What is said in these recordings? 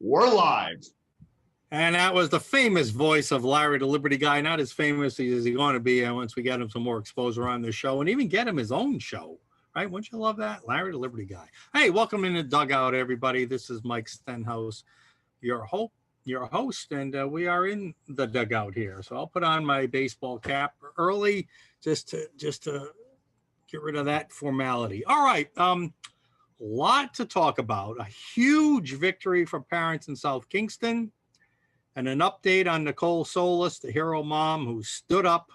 We're live. And that was the famous voice of Larry the Liberty Guy, not as famous as he's going to be once we get him some more exposure on this show and even get him his own show, right? Wouldn't you love that? Larry the Liberty Guy. Hey, welcome in the Dugout, everybody. This is Mike Stenhouse, your host, and we are in the Dugout here. So I'll put on my baseball cap early just to get rid of that formality. All right, lot to talk about. A huge victory for parents in South Kingston. And an update on Nicole Solis, the hero mom who stood up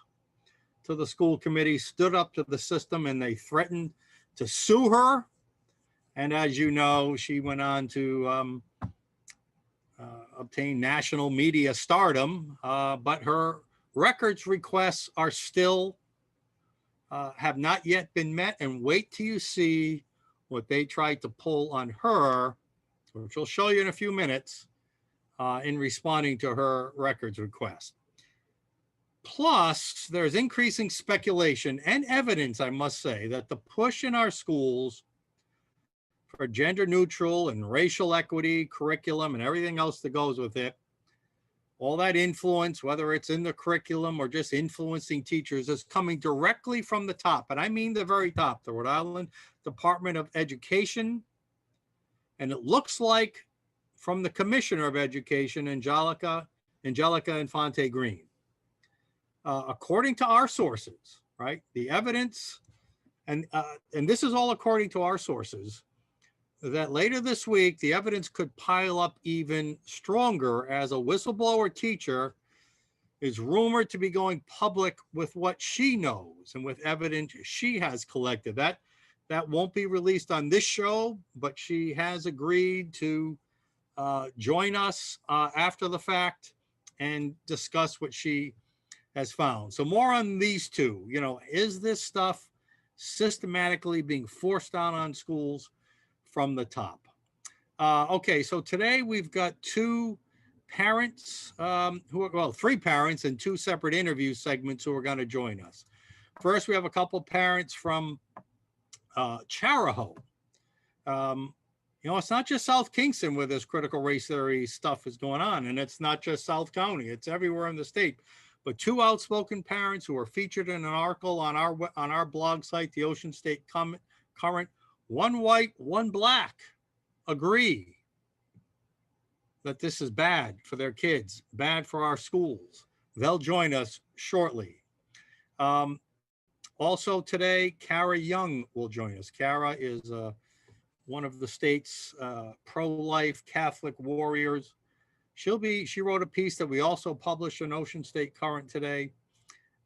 to the school committee, stood up to the system, and they threatened to sue her. And as you know, she went on to obtain national media stardom, but her records requests are still, have not yet been met. And wait till you see what they tried to pull on her, which I'll show you in a few minutes. In responding to her records request. Plus, there's increasing speculation and evidence, I must say, that the push in our schools for gender neutral and racial equity curriculum and everything else that goes with it, all that influence, whether it's in the curriculum or just influencing teachers, is coming directly from the top. And I mean the very top, the Rhode Island Department of Education. And it looks like from the Commissioner of Education, Angelica Infante Green. According to our sources, right, the evidence, and this is all according to our sources, that later this week, the evidence could pile up even stronger as a whistleblower teacher is rumored to be going public with what she knows and with evidence she has collected. That won't be released on this show, but she has agreed to join us after the fact and discuss what she has found. So more on these two. You know, is this stuff systematically being forced down on schools from the top? Okay, so today we've got two parents, three parents and two separate interview segments who are going to join us. First, we have a couple parents from Chariho. You know, it's not just South Kingston where this critical race theory stuff is going on, and it's not just South County, it's everywhere in the state. But two outspoken parents who are featured in an article on our blog site, the Ocean State Current, one white, one black, agree that this is bad for their kids, bad for our schools. They'll join us shortly. Also today, Kara Young will join us. Kara is one of the state's pro-life Catholic warriors. She wrote a piece that we also published in Ocean State Current today,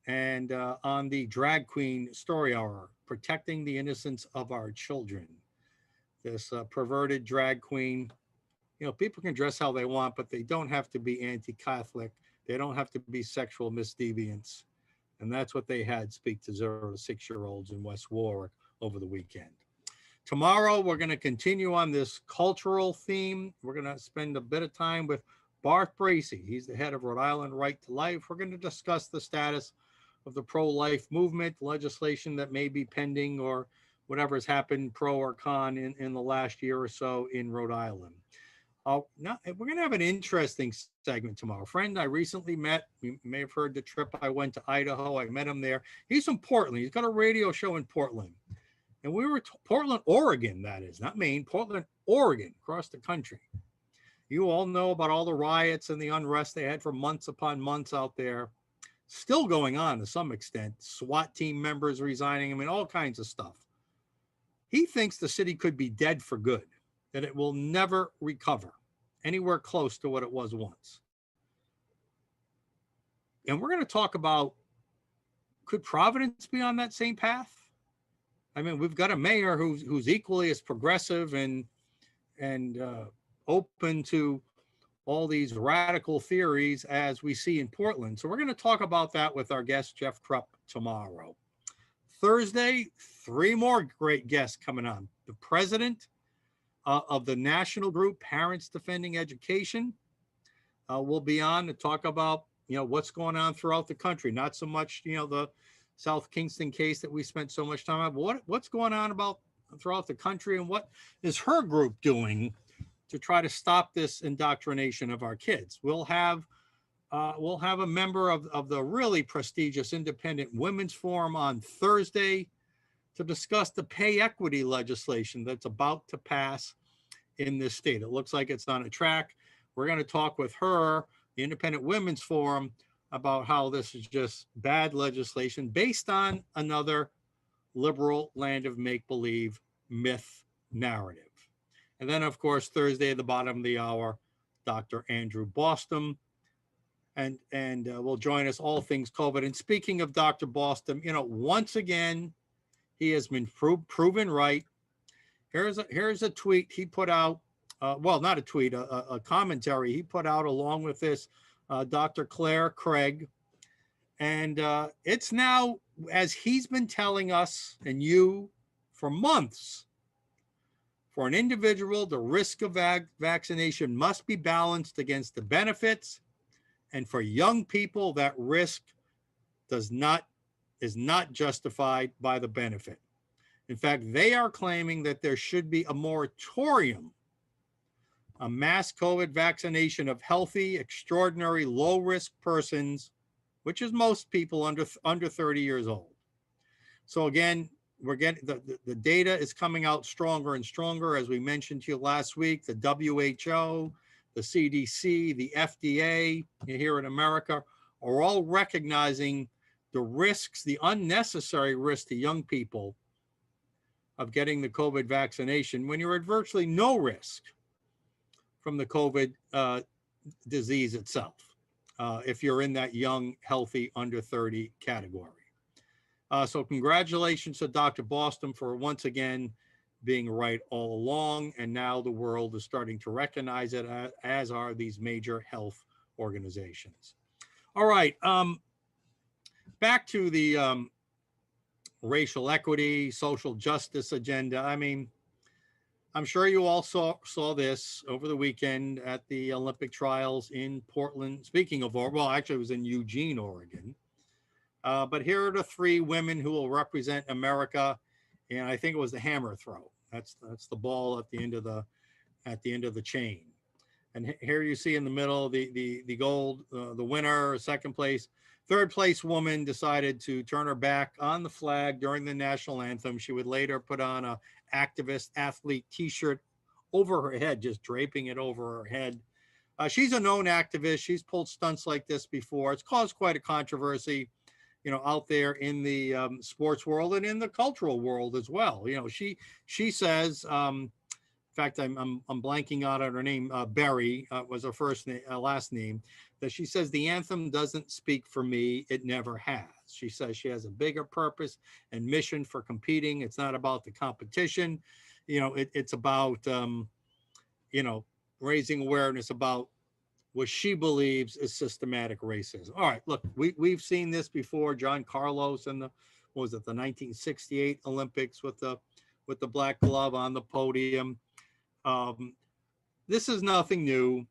and on the drag queen story hour, protecting the innocence of our children. This perverted drag queen, you know, people can dress how they want, but they don't have to be anti-Catholic. They don't have to be sexual misdeviants. And that's what they had speak to 0 to 6-year-olds in West Warwick over the weekend. Tomorrow, we're going to continue on this cultural theme. We're going to spend a bit of time with Barth Bracey. He's the head of Rhode Island Right to Life. We're going to discuss the status of the pro-life movement, legislation that may be pending, or whatever has happened, pro or con, in the last year or so in Rhode Island. Now, we're going to have an interesting segment tomorrow. A friend I recently met, you may have heard the trip I went to Idaho. I met him there. He's from Portland. He's got a radio show in Portland. And we were Portland, Oregon, that is, not Maine, Portland, Oregon, across the country. You all know about all the riots and the unrest they had for months upon months out there. Still going on to some extent. SWAT team members resigning, I mean, all kinds of stuff. He thinks the city could be dead for good, that it will never recover anywhere close to what it was once. And we're going to talk about, could Providence be on that same path? I mean, we've got a mayor who's equally as progressive and open to all these radical theories as we see in Portland. So we're going to talk about that with our guest, Jeff Krupp, tomorrow. Thursday, 3 more great guests coming on. The president of the national group, Parents Defending Education, will be on to talk about, you know, what's going on throughout the country. Not so much, you know, the South Kingston case that we spent so much time on, but what's going on about throughout the country, and what is her group doing to try to stop this indoctrination of our kids. We'll have a member of the really prestigious Independent Women's Forum on Thursday to discuss the pay equity legislation that's about to pass in this state. It looks like it's on a track. We're going to talk with her, the Independent Women's Forum, about how this is just bad legislation based on another liberal land of make-believe myth narrative. And then, of course, Thursday at the bottom of the hour, Dr. Andrew Boston, and will join us all things COVID. And speaking of Dr. Boston, once again, he has been proven right. Here's a tweet he put out. Well, not a tweet, a commentary he put out along with this, Dr. Claire Craig. And it's now, as he's been telling us and you for months, for an individual, the risk of vaccination must be balanced against the benefits. And for young people, that risk is not justified by the benefit. In fact, they are claiming that there should be a moratorium, a mass COVID vaccination of healthy, extraordinary, low-risk persons, which is most people under 30 years old. So again, we're getting the data is coming out stronger and stronger. As we mentioned to you last week, the WHO, the CDC, the FDA here in America are all recognizing the risks, the unnecessary risk to young people of getting the COVID vaccination when you're at virtually no risk from the COVID disease itself, if you're in that young, healthy, under 30 category. So congratulations to Dr. Boston for once again being right all along. And now the world is starting to recognize it, as are these major health organizations. All right, back to the racial equity, social justice agenda. I mean, I'm sure you all saw this over the weekend at the Olympic trials in Portland. Speaking of, well, actually it was in Eugene, Oregon. But here are the three women who will represent America, and I think it was the hammer throw. That's the ball at the end of the chain. And here you see in the middle the gold, the winner, second place. Third place woman decided to turn her back on the flag during the national anthem. She would later put on a activist athlete t-shirt over her head, just draping it over her head. She's a known activist. She's pulled stunts like this before. It's caused quite a controversy, out there in the sports world and in the cultural world as well. She says, in fact, I'm blanking out on her name. Berry was her last name. That she says the anthem doesn't speak for me. It never has. She says she has a bigger purpose and mission for competing. It's not about the competition. It's about raising awareness about what she believes is systematic racism. All right, look, we've seen this before. John Carlos in the 1968 Olympics with the black glove on the podium. This is nothing new.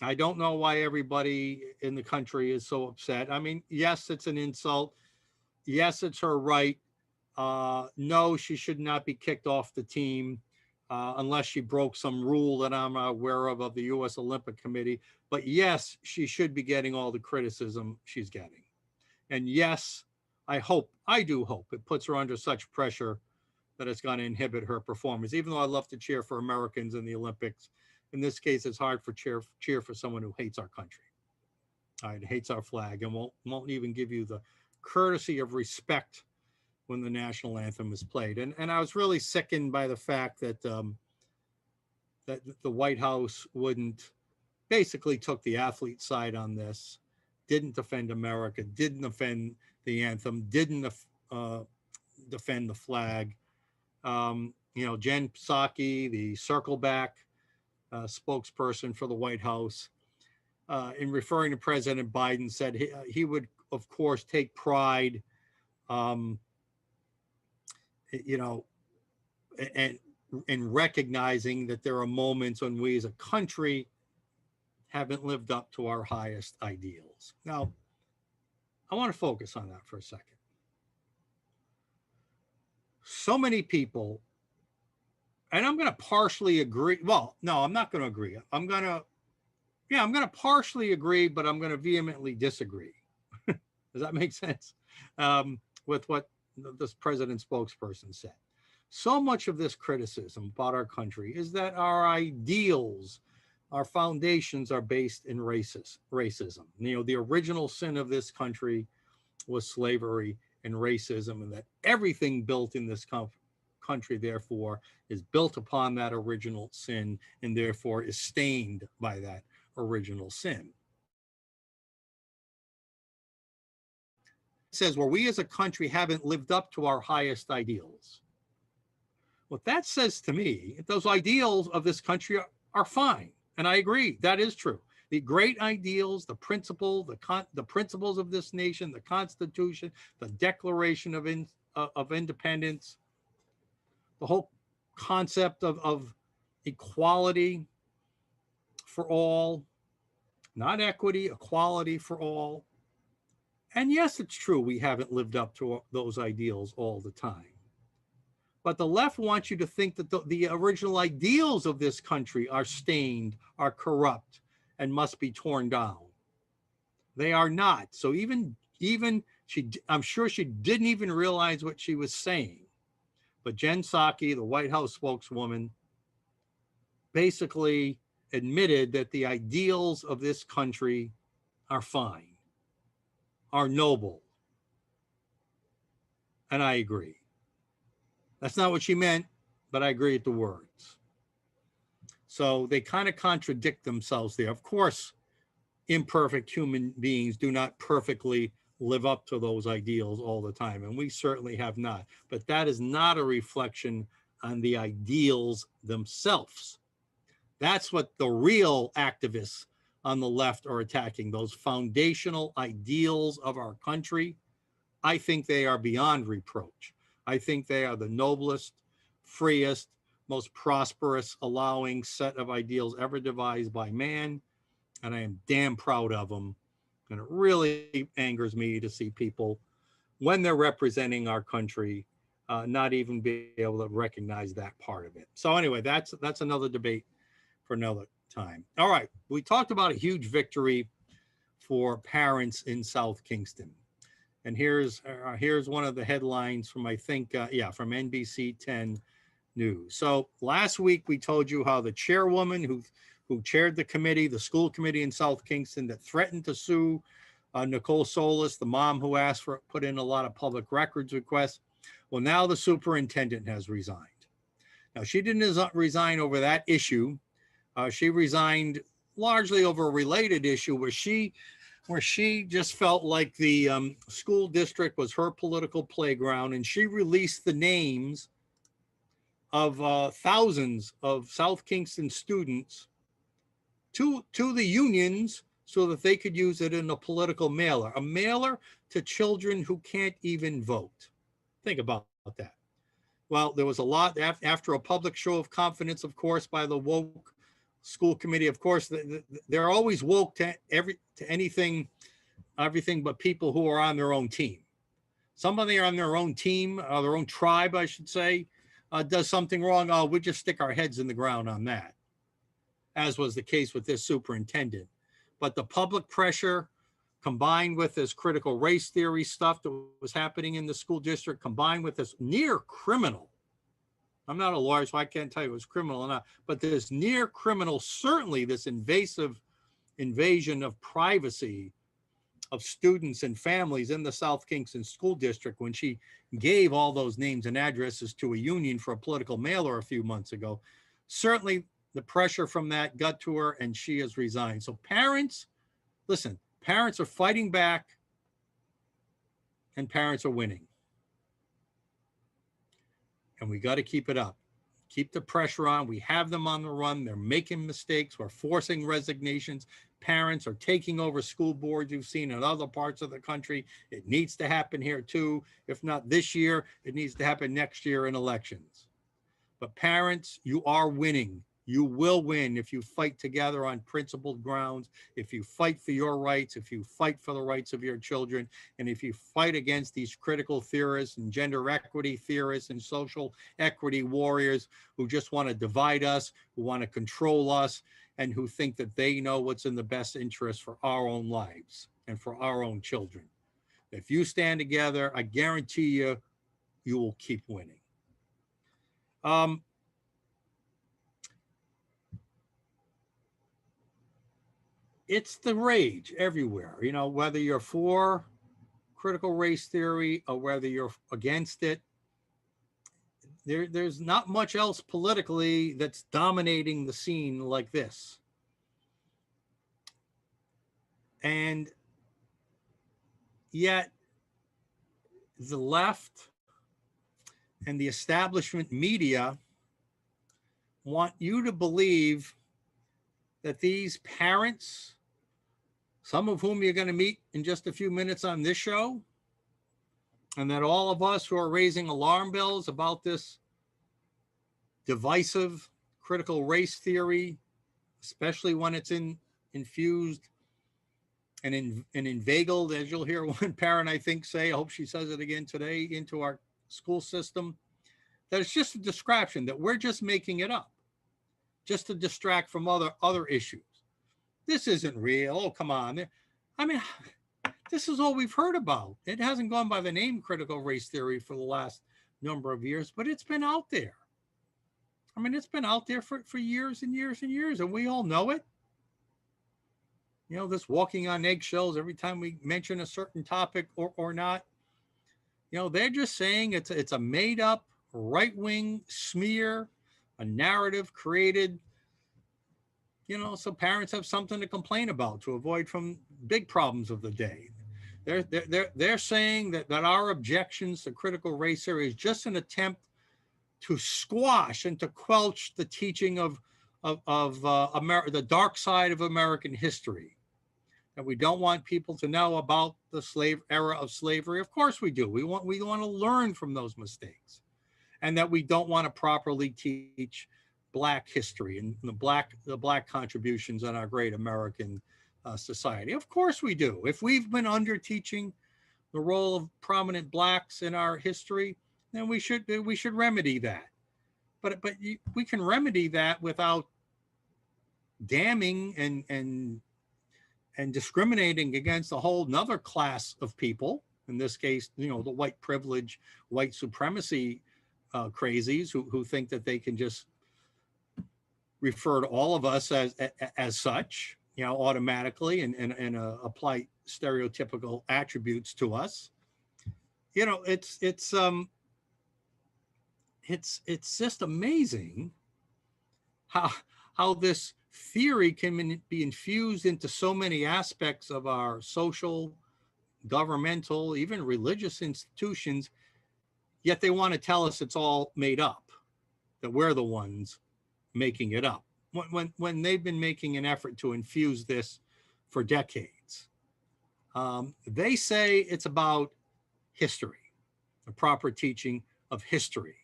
I don't know why everybody in the country is so upset. I mean, yes, it's an insult. Yes, it's her right. No, she should not be kicked off the team unless she broke some rule that I'm aware of the U.S. Olympic Committee. But yes, she should be getting all the criticism she's getting. And yes, I do hope it puts her under such pressure that it's going to inhibit her performance. Even though I love to cheer for Americans in the Olympics, in this case, it's hard for cheer for someone who hates our country, hates our flag, and won't even give you the courtesy of respect when the national anthem is played. And I was really sickened by the fact that that the White House basically took the athlete side on this, didn't defend America, didn't defend the anthem, didn't defend the flag. Jen Psaki, the circle back spokesperson for the White House, in referring to President Biden, said he would, of course, take pride, and in recognizing that there are moments when we as a country haven't lived up to our highest ideals. Now, I want to focus on that for a second. So many people and I'm going to partially agree. Well, no, I'm not going to agree. I'm going to partially agree, but I'm going to vehemently disagree. Does that make sense? With what this president spokesperson said. So much of this criticism about our country is that our ideals, our foundations are based in racism. You know, the original sin of this country was slavery and racism, and that everything built in this country, therefore, is built upon that original sin and therefore is stained by that original sin. It says, well, we as a country haven't lived up to our highest ideals. What that says to me, those ideals of this country are fine. And I agree, that is true. The great ideals, the principles of this nation, the Constitution, the Declaration of Independence, the whole concept of equality for all, not equity, equality for all. And yes, it's true, we haven't lived up to those ideals all the time. But the left wants you to think that the original ideals of this country are stained, are corrupt, and must be torn down. They are not. So even I'm sure she didn't even realize what she was saying. But Jen Psaki, the White House spokeswoman, basically admitted that the ideals of this country are fine, are noble. And I agree. That's not what she meant, but I agree with the words. So they kind of contradict themselves there. Of course, imperfect human beings do not perfectly live up to those ideals all the time, and we certainly have not. But that is not a reflection on the ideals themselves. That's what the real activists on the left are attacking, those foundational ideals of our country. I think they are beyond reproach. I think they are the noblest, freest, most prosperous, allowing set of ideals ever devised by man. And I am damn proud of them. And it really angers me to see people, when they're representing our country, not even be able to recognize that part of it. So anyway, that's another debate for another time. All right, we talked about a huge victory for parents in South Kingston. And here's one of the headlines from, I think, from NBC 10 News. So last week we told you how the chairwoman who chaired the committee, the school committee in South Kingston, that threatened to sue Nicole Solis, the mom who put in a lot of public records requests. Well, now the superintendent has resigned. Now, she didn't resign over that issue. She resigned largely over a related issue where she just felt like the school district was her political playground, and she released the names of thousands of South Kingston students to the unions so that they could use it in a political mailer, a mailer to children who can't even vote. Think about that. Well, there was a lot after a public show of confidence, of course, by the woke school committee. Of course, they're always woke to anything, everything but people who are on their own team. Somebody on their own team, their own tribe, I should say, does something wrong. Oh, we just stick our heads in the ground on that, as was the case with this superintendent. But the public pressure, combined with this critical race theory stuff that was happening in the school district, combined with this near criminal, I'm not a lawyer, so I can't tell you it was criminal or not, but this near criminal, certainly this invasive invasion of privacy of students and families in the South Kingston School District, when she gave all those names and addresses to a union for a political mailer a few months ago, certainly the pressure from that got to her, and she has resigned. So parents, listen, parents are fighting back, and parents are winning. And we got to keep it up. Keep the pressure on. We have them on the run. They're making mistakes. We're forcing resignations. Parents are taking over school boards you've seen in other parts of the country. It needs to happen here too. If not this year, it needs to happen next year in elections. But parents, you are winning. You will win if you fight together on principled grounds, if you fight for your rights, if you fight for the rights of your children, and if you fight against these critical theorists and gender equity theorists and social equity warriors who just want to divide us, who want to control us, and who think that they know what's in the best interest for our own lives and for our own children. If you stand together, I guarantee you, you will keep winning. It's the rage everywhere, you know, whether you're for critical race theory or whether you're against it. There's not much else politically that's dominating the scene like this. And yet the left and the establishment media want you to believe that these parents, some of whom you're going to meet in just a few minutes on this show, and that all of us who are raising alarm bells about this divisive critical race theory, especially when it's infused and inveigled, as you'll hear one parent, I think, say, I hope she says it again today, into our school system, that it's just a distraction, that we're just making it up, just to distract from other issues. This isn't real. Oh, come on. I mean, this is all we've heard about. It hasn't gone by the name critical race theory for the last number of years, but it's been out there. I mean, it's been out there for years and years and years, and we all know it. You know, this walking on eggshells every time we mention a certain topic or not. You know, they're just saying it's a made up right-wing smear, a narrative created, you know, so parents have something to complain about to avoid from big problems of the day. They're saying that our objections to critical race theory is just an attempt to squash and to quelch the teaching of the dark side of American history. That we don't want people to know about the era of slavery. Of course we do. We want to learn from those mistakes, and that we don't want to properly teach Black history and the black contributions in our great American society. Of course we do. If we've been under teaching the role of prominent Blacks in our history, then we should remedy that. But we can remedy that without damning and discriminating against a whole nother class of people. In this case, you know, the white privilege, white supremacy crazies who think that they can just refer to all of us as such, you know, automatically and apply stereotypical attributes to us. You know, it's just amazing how this theory can be infused into so many aspects of our social, governmental, even religious institutions, yet they want to tell us it's all made up, that we're the ones making it up, when they've been making an effort to infuse this for decades. They say it's about history, the proper teaching of history,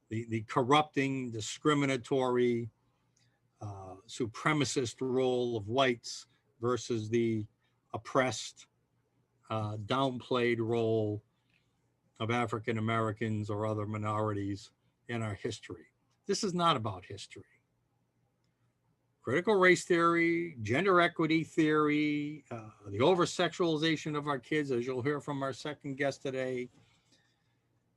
the corrupting, discriminatory, supremacist role of whites versus the oppressed, downplayed role of African Americans or other minorities in our history. This is not about history. Critical race theory, gender equity theory, the over-sexualization of our kids, as you'll hear from our second guest today,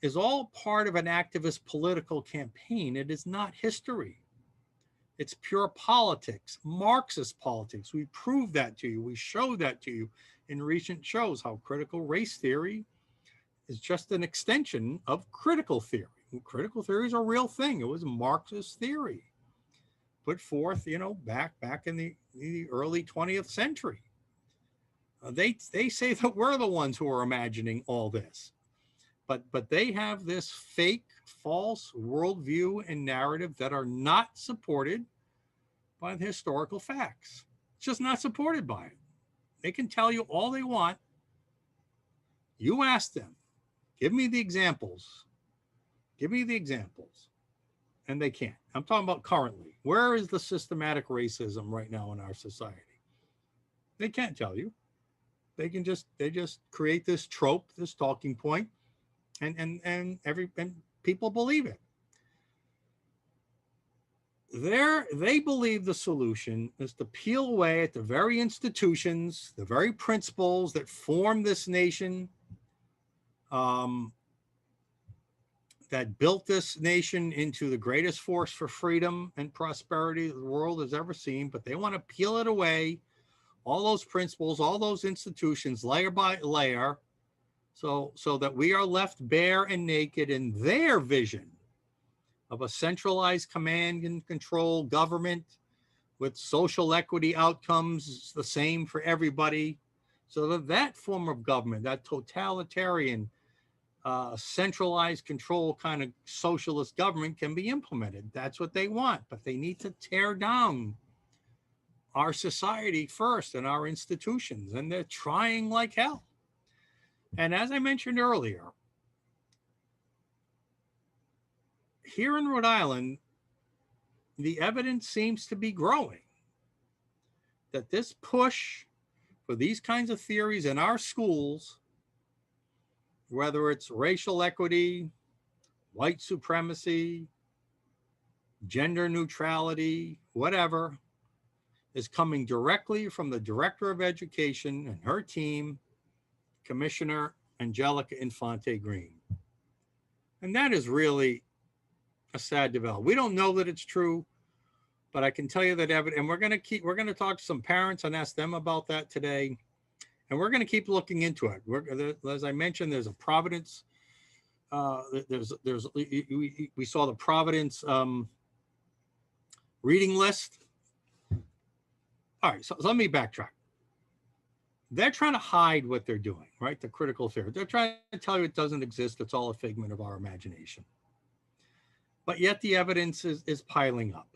is all part of an activist political campaign. It is not history. It's pure politics, Marxist politics. We proved that to you. We showed that to you in recent shows, how critical race theory is just an extension of critical theory. And critical theory is a real thing. It was a Marxist theory put forth, you know, back in the early 20th century. They say that we're the ones who are imagining all this. But they have this fake, false worldview and narrative that are not supported by the historical facts. It's just not supported by it. They can tell you all they want. You ask them, give me the examples. Give me the examples. And they can't. I'm talking about currently. Where is the systematic racism right now in our society? They can't tell you. They just create this trope, this talking point, and people believe it. They believe the solution is to peel away at the very institutions, the very principles that form this nation, that built this nation into the greatest force for freedom and prosperity the world has ever seen. But they want to peel it away, all those principles, all those institutions, layer by layer, so that we are left bare and naked in their vision of a centralized command and control government with social equity outcomes the same for everybody. So that form of government, that totalitarian, centralized control kind of socialist government can be implemented. That's what they want, but they need to tear down our society first and our institutions, and they're trying like hell. And as I mentioned earlier, here in Rhode Island, the evidence seems to be growing that this push for these kinds of theories in our schools, whether it's racial equity, white supremacy, gender neutrality, whatever, is coming directly from the Director of Education and her team, Commissioner Angelica Infante Green. And that is really a sad development. We don't know that it's true, but I can tell you that evidence, and we're going to talk to some parents and ask them about that today. And we're going to keep looking into it. As I mentioned, there's a Providence. We saw the Providence reading list. All right, so let me backtrack. They're trying to hide what they're doing, right? The critical theory. They're trying to tell you it doesn't exist. It's all a figment of our imagination. But yet the evidence is piling up.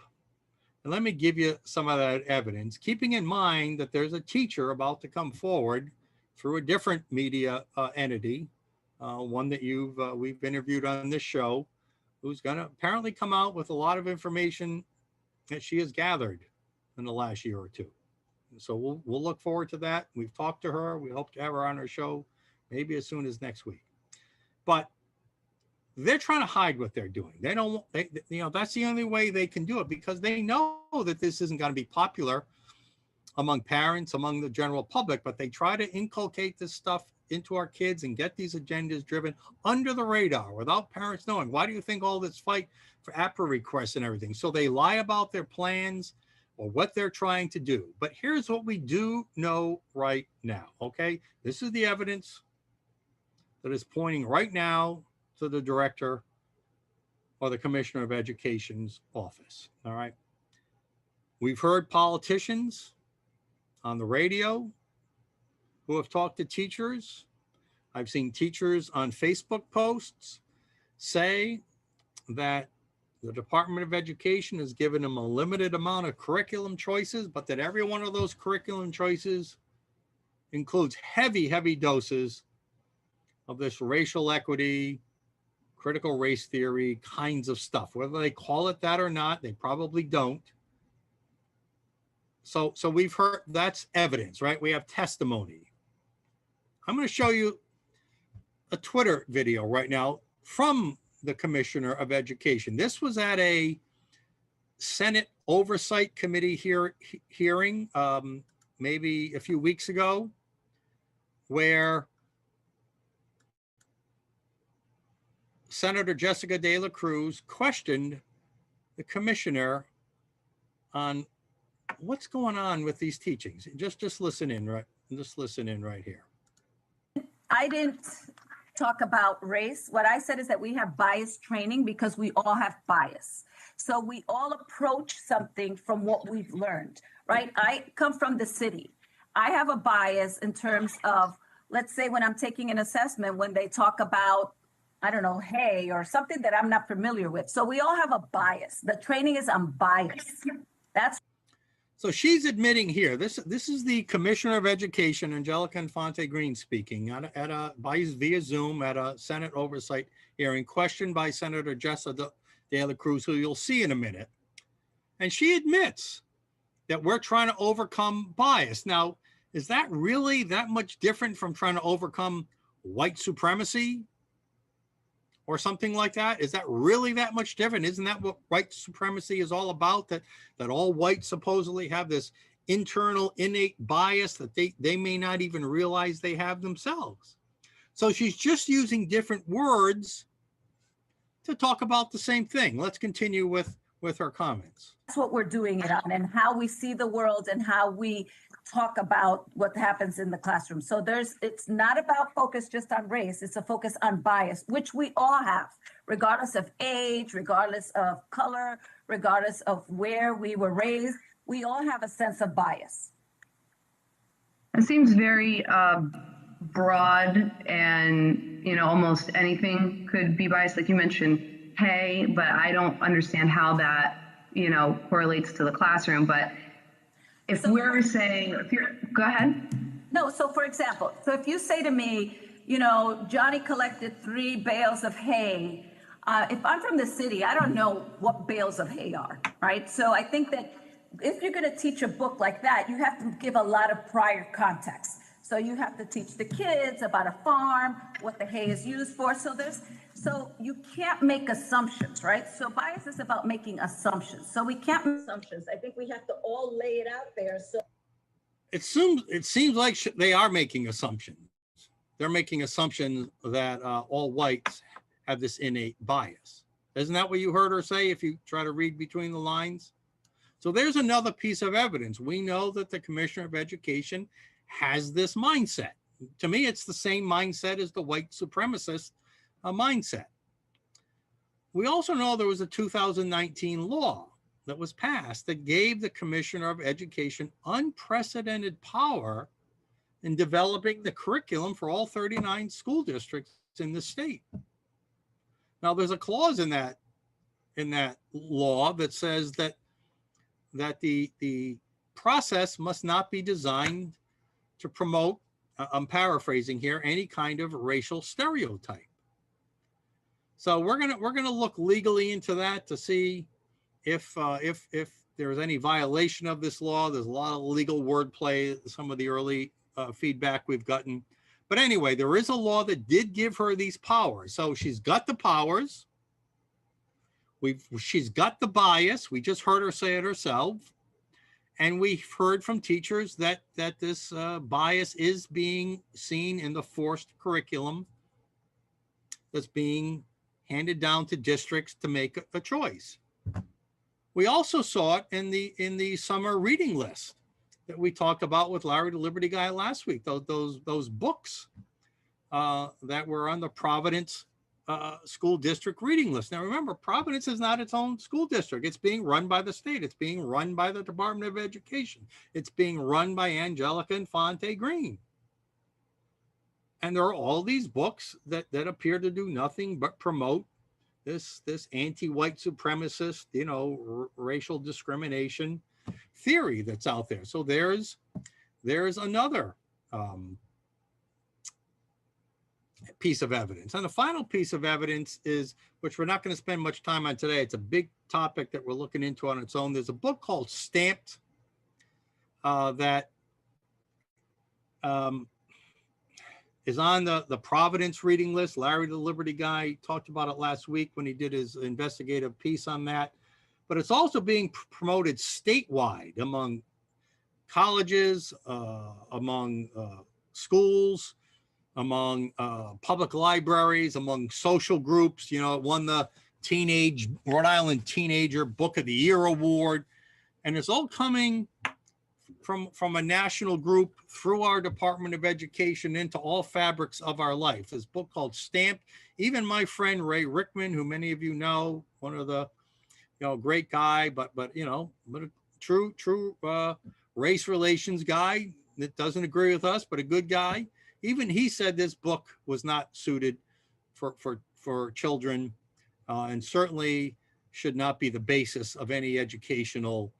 And let me give you some of that evidence, keeping in mind that there's a teacher about to come forward through a different media entity, one that we've interviewed on this show, who's going to apparently come out with a lot of information that she has gathered in the last year or two. So we'll look forward to that. We've talked to her. We hope to have her on our show maybe as soon as next week. But they're trying to hide what they're doing. That's the only way they can do it, because they know that this isn't going to be popular among parents, among the general public, but they try to inculcate this stuff into our kids and get these agendas driven under the radar without parents knowing. Why do you think all this fight for APRA requests and everything? So they lie about their plans or what they're trying to do. But here's what we do know right now, okay? This is the evidence that is pointing right now to the director or the commissioner of education's office, all right? We've heard politicians on the radio who have talked to teachers. I've seen teachers on Facebook posts say that the Department of Education has given them a limited amount of curriculum choices, but that every one of those curriculum choices includes heavy, heavy doses of this racial equity, critical race theory kinds of stuff. Whether they call it that or not, they probably don't. So we've heard, that's evidence, right? We have testimony. I'm going to show you a Twitter video right now from the Commissioner of Education. This was at a Senate Oversight Committee hearing maybe a few weeks ago, where Senator Jessica De La Cruz questioned the commissioner on what's going on with these teachings. Just listen in, right? Just listen in right here. I didn't talk about race. What I said is that we have bias training because we all have bias. So we all approach something from what we've learned, right? I come from the city. I have a bias in terms of, let's say when I'm taking an assessment, when they talk about, I don't know, hey, or something that I'm not familiar with. So we all have a bias. The training is unbiased. That's so she's admitting here. This is the Commissioner of Education, Angelica Infante Green, speaking via Zoom at a Senate Oversight hearing, questioned by Senator Jessica De La Cruz, who you'll see in a minute. And she admits that we're trying to overcome bias. Now, is that really that much different from trying to overcome white supremacy or something like that? Is that really that much different? Isn't that what white supremacy is all about? That all whites supposedly have this internal innate bias that they may not even realize they have themselves. So she's just using different words to talk about the same thing. Let's continue with her comments. That's what we're doing it on, and how we see the world and how we talk about what happens in the classroom. So it's not about focus just on race, it's a focus on bias, which we all have, regardless of age, regardless of color, regardless of where we were raised, we all have a sense of bias. It seems very broad, and almost anything could be biased. Like you mentioned, hey, but I don't understand how that correlates to the classroom. But if we're saying, go ahead. No, so for example, if you say to me, Johnny collected 3 bales of hay. If I'm from the city, I don't know what bales of hay are, right? So I think that if you're going to teach a book like that, you have to give a lot of prior context. So you have to teach the kids about a farm, what the hay is used for. So you can't make assumptions, right? So bias is about making assumptions. So we can't make assumptions. I think we have to all lay it out there. So it seems like they are making assumptions. They're making assumptions that all whites have this innate bias. Isn't that what you heard her say if you try to read between the lines? So there's another piece of evidence. We know that the Commissioner of Education has this mindset. To me, it's the same mindset as the white supremacist mindset. We also know there was a 2019 law that was passed that gave the Commissioner of Education unprecedented power in developing the curriculum for all 39 school districts in the state. Now, there's a clause in that law that says that the process must not be designed to promote, I'm paraphrasing here, any kind of racial stereotype. So we're gonna look legally into that to see if there's any violation of this law. There's a lot of legal wordplay, some of the early feedback we've gotten. But anyway, there is a law that did give her these powers. So she's got the powers. She's got the bias. We just heard her say it herself. And we've heard from teachers that this bias is being seen in the forced curriculum that's being handed down to districts to make a choice. We also saw it in the summer reading list that we talked about with Larry the Liberty Guy last week. Those books that were on the Providence school district reading list. Now remember, Providence is not its own school district. It's being run by the state. It's being run by the Department of Education. It's being run by Angelica Infante Green. And there are all these books that appear to do nothing but promote this anti-white supremacist, racial discrimination theory that's out there. So there's another piece of evidence. And the final piece of evidence is, which we're not going to spend much time on today, it's a big topic that we're looking into on its own. There's a book called Stamped that is on the Providence reading list. Larry the Liberty Guy talked about it last week when he did his investigative piece on that. But it's also being promoted statewide among colleges, among schools, among public libraries, among social groups. It won the Rhode Island Teenager Book of the Year Award. And it's all coming from a national group through our Department of Education into all fabrics of our life. This book called Stamped. Even my friend Ray Rickman, who many of you know, one of the great guy, but a true race relations guy that doesn't agree with us, but a good guy. Even he said this book was not suited for children, and certainly should not be the basis of any educational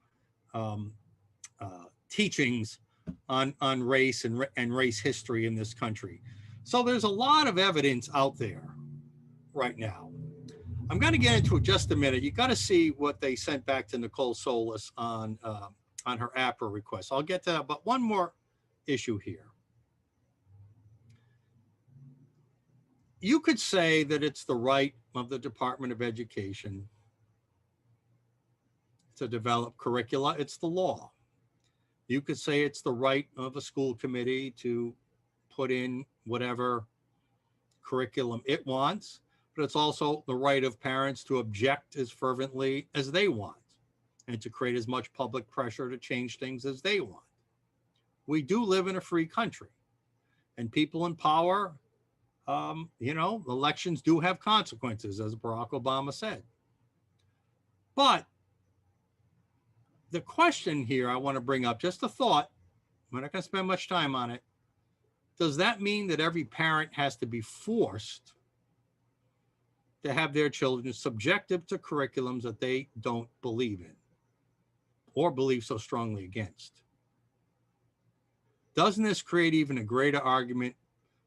teachings on race and race history in this country. So there's a lot of evidence out there right now. I'm going to get into it just a minute. You got to see what they sent back to Nicole Solis on her APRA request. I'll get to that, but one more issue here. You could say that it's the right of the Department of Education to develop curricula. It's the law. You could say it's the right of a school committee to put in whatever curriculum it wants, but it's also the right of parents to object as fervently as they want and to create as much public pressure to change things as they want. We do live in a free country, and people in power, elections do have consequences, as Barack Obama said. But the question here I want to bring up, just a thought, we're not going to spend much time on it. Does that mean that every parent has to be forced to have their children subjected to curriculums that they don't believe in or believe so strongly against? Doesn't this create even a greater argument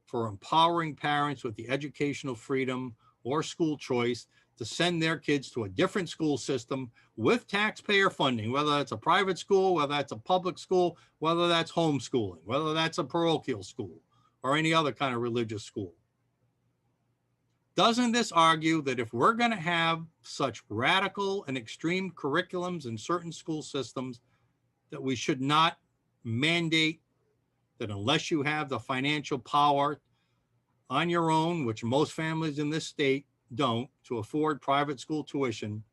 for empowering parents with the educational freedom or school choice to send their kids to a different school system with taxpayer funding, whether that's a private school, whether that's a public school, whether that's homeschooling, whether that's a parochial school or any other kind of religious school? Doesn't this argue that if we're going to have such radical and extreme curriculums in certain school systems, that we should not mandate that unless you have the financial power on your own, which most families in this state don't, to afford private school tuition,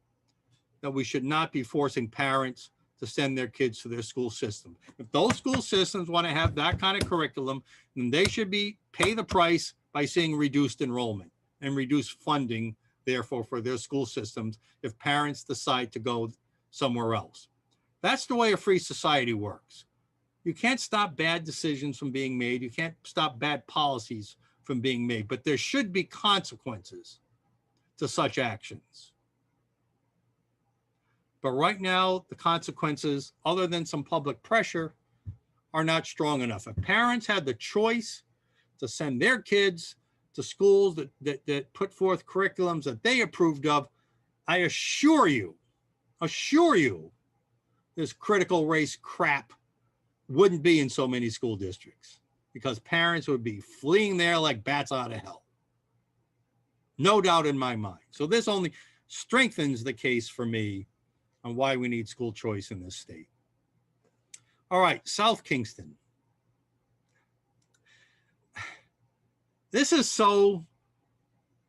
that we should not be forcing parents to send their kids to their school system? If those school systems want to have that kind of curriculum, then they should pay the price by seeing reduced enrollment and reduced funding, therefore, for their school systems if parents decide to go somewhere else. That's the way a free society works. You can't stop bad decisions from being made. You can't stop bad policies from being made, but there should be consequences to such actions. But right now, the consequences, other than some public pressure, are not strong enough. If parents had the choice to send their kids to schools that put forth curriculums that they approved of, I assure you, this critical race crap wouldn't be in so many school districts, because parents would be fleeing there like bats out of hell. No doubt in my mind. So this only strengthens the case for me on why we need school choice in this state. All right, South Kingston. This is so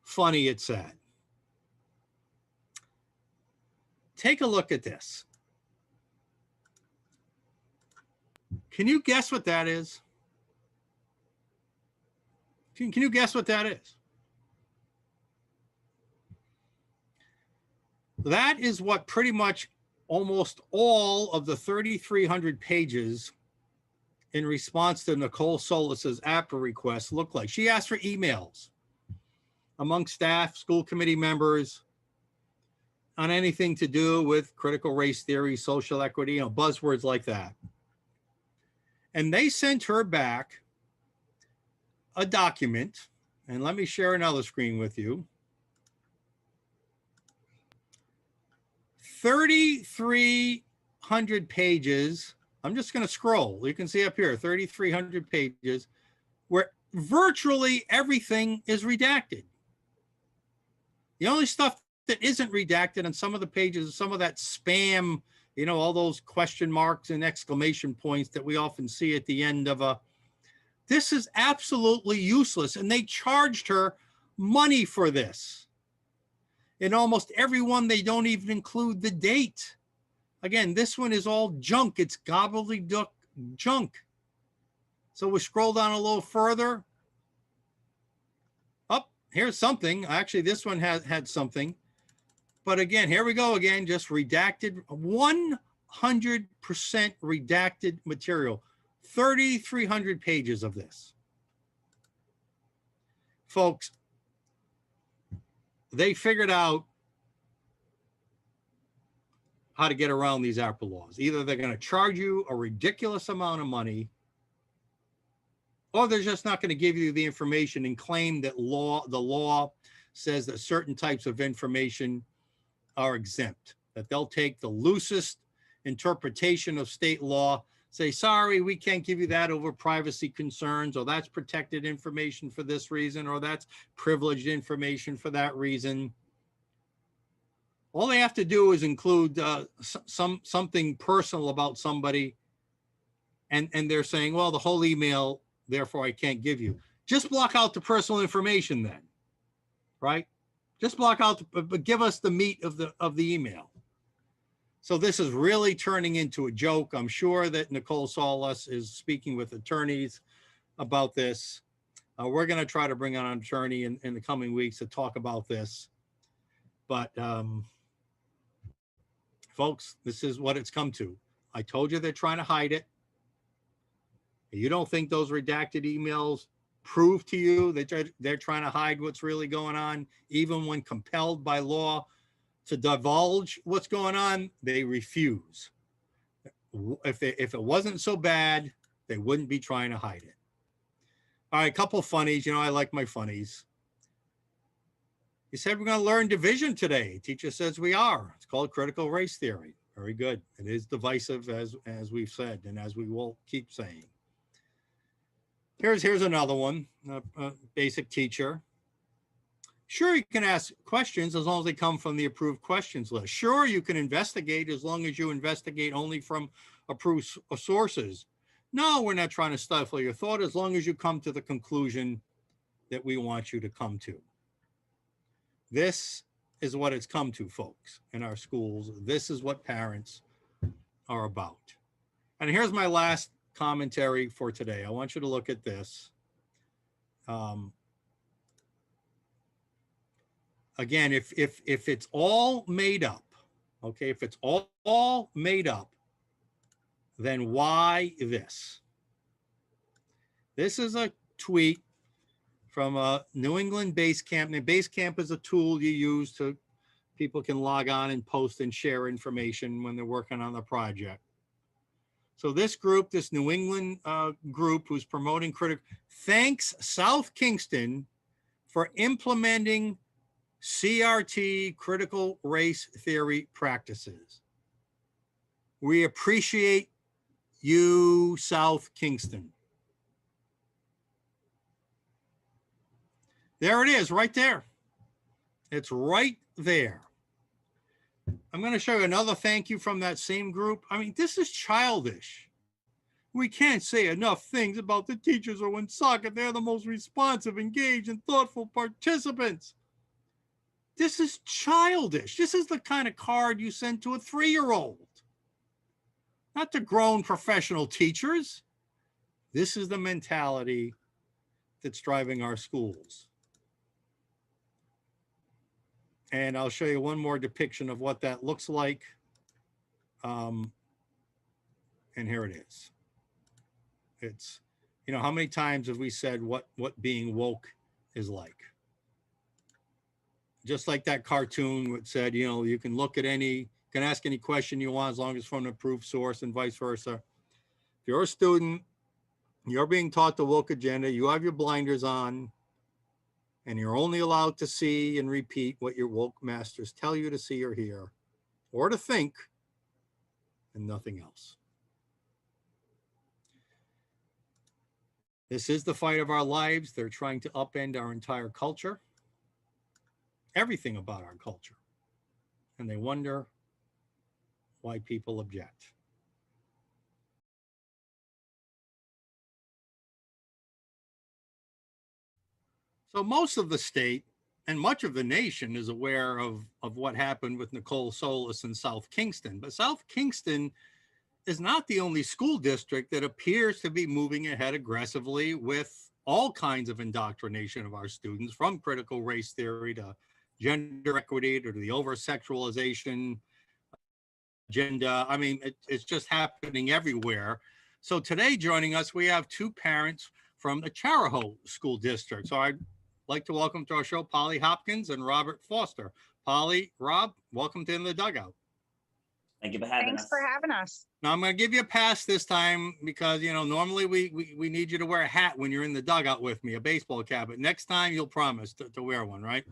funny, it's sad. Take a look at this. Can you guess what that is? Can you guess what that is? That is what pretty much almost all of the 3,300 pages in response to Nicole Solis's APRA request look like. She asked for emails among staff, school committee members on anything to do with critical race theory, social equity, buzzwords like that. And they sent her back a document, and let me share another screen with you. 3,300 pages. I'm just going to scroll. You can see up here, 3,300 pages, where virtually everything is redacted. The only stuff that isn't redacted on some of the pages is some of that spam, all those question marks and exclamation points that we often see at the end of a. This is absolutely useless. And they charged her money for this. In almost every one, they don't even include the date. Again, this one is all junk. It's gobbledygook junk. So we scroll down a little further. Oh, here's something. Actually, this one had something. But again, here we go again, just redacted, 100% redacted material. 3,300 pages of this. Folks, they figured out how to get around these APRA laws. Either they're going to charge you a ridiculous amount of money, or they're just not going to give you the information and claim that the law says that certain types of information are exempt, that they'll take the loosest interpretation of state law, say, sorry, we can't give you that over privacy concerns, or that's protected information for this reason, or that's privileged information for that reason. All they have to do is include something personal about somebody, and they're saying, well, the whole email, therefore I can't give you. Just block out the personal information then, right? Just block out, but give us the meat of the email. So this is really turning into a joke. I'm sure that Nicole Solis is speaking with attorneys about this. We're going to try to bring on an attorney in the coming weeks to talk about this. But folks, this is what it's come to. I told you they're trying to hide it. You don't think those redacted emails prove to you that they're trying to hide what's really going on, even when compelled by law to divulge what's going on? They refuse. If it wasn't so bad, they wouldn't be trying to hide it. All right, a couple funnies. You know, I like my funnies. You said we're going to learn division today. Teacher says we are. It's called critical race theory. Very good. It is divisive, as we've said, and as we will keep saying. Here's another one, basic teacher. Sure, you can ask questions as long as they come from the approved questions list. Sure, you can investigate as long as you investigate only from approved sources. No, we're not trying to stifle your thought as long as you come to the conclusion that we want you to come to. This is what it's come to, folks, in our schools. This is what parents are about. And here's my last commentary for today. I want you to look at this. Again, if it's all made up, okay, if it's all made up, then why this? This is a tweet from a New England base camp. Now, base camp is a tool you use to, people can log on and post and share information when they're working on the project. So this group, this New England group who's promoting critical, thanks South Kingston for implementing CRT, critical race theory practices. We appreciate you, South Kingston. There it is, right there. It's right there. I'm going to show you another thank you from that same group. I mean, this is childish. We can't say enough things about the teachers or Woonsocket. They're the most responsive, engaged, and thoughtful participants. This is childish. This is the kind of card you send to a 3-year-old, not to grown professional teachers. This is the mentality that's driving our schools. And I'll show you one more depiction of what that looks like. And here it is. It's, you know, how many times have we said what being woke is like? Just like that cartoon which said, you know, you can look at you can ask any question you want as long as it's from an approved source, and vice versa. If you're a student, you're being taught the woke agenda, you have your blinders on, and you're only allowed to see and repeat what your woke masters tell you to see or hear, or to think, and nothing else. This is the fight of our lives. They're trying to upend our entire culture, everything about our culture, and they wonder why people object. So most of the state and much of the nation is aware of what happened with Nicole Solis in South Kingston. But South Kingston is not the only school district that appears to be moving ahead aggressively with all kinds of indoctrination of our students, from critical race theory to gender equity to the over-sexualization agenda. I mean, it's just happening everywhere. So today joining us, we have two parents from the Chariho School District. So I'd like to welcome to our show Polly Hopkins and Robert Foster. Polly, Rob, welcome to In the Dugout. Thank you for having us. Thanks for having us. Now I'm going to give you a pass this time because, you know, normally we need you to wear a hat when you're in the dugout with me, a baseball cap. But next time you'll promise to wear one, right?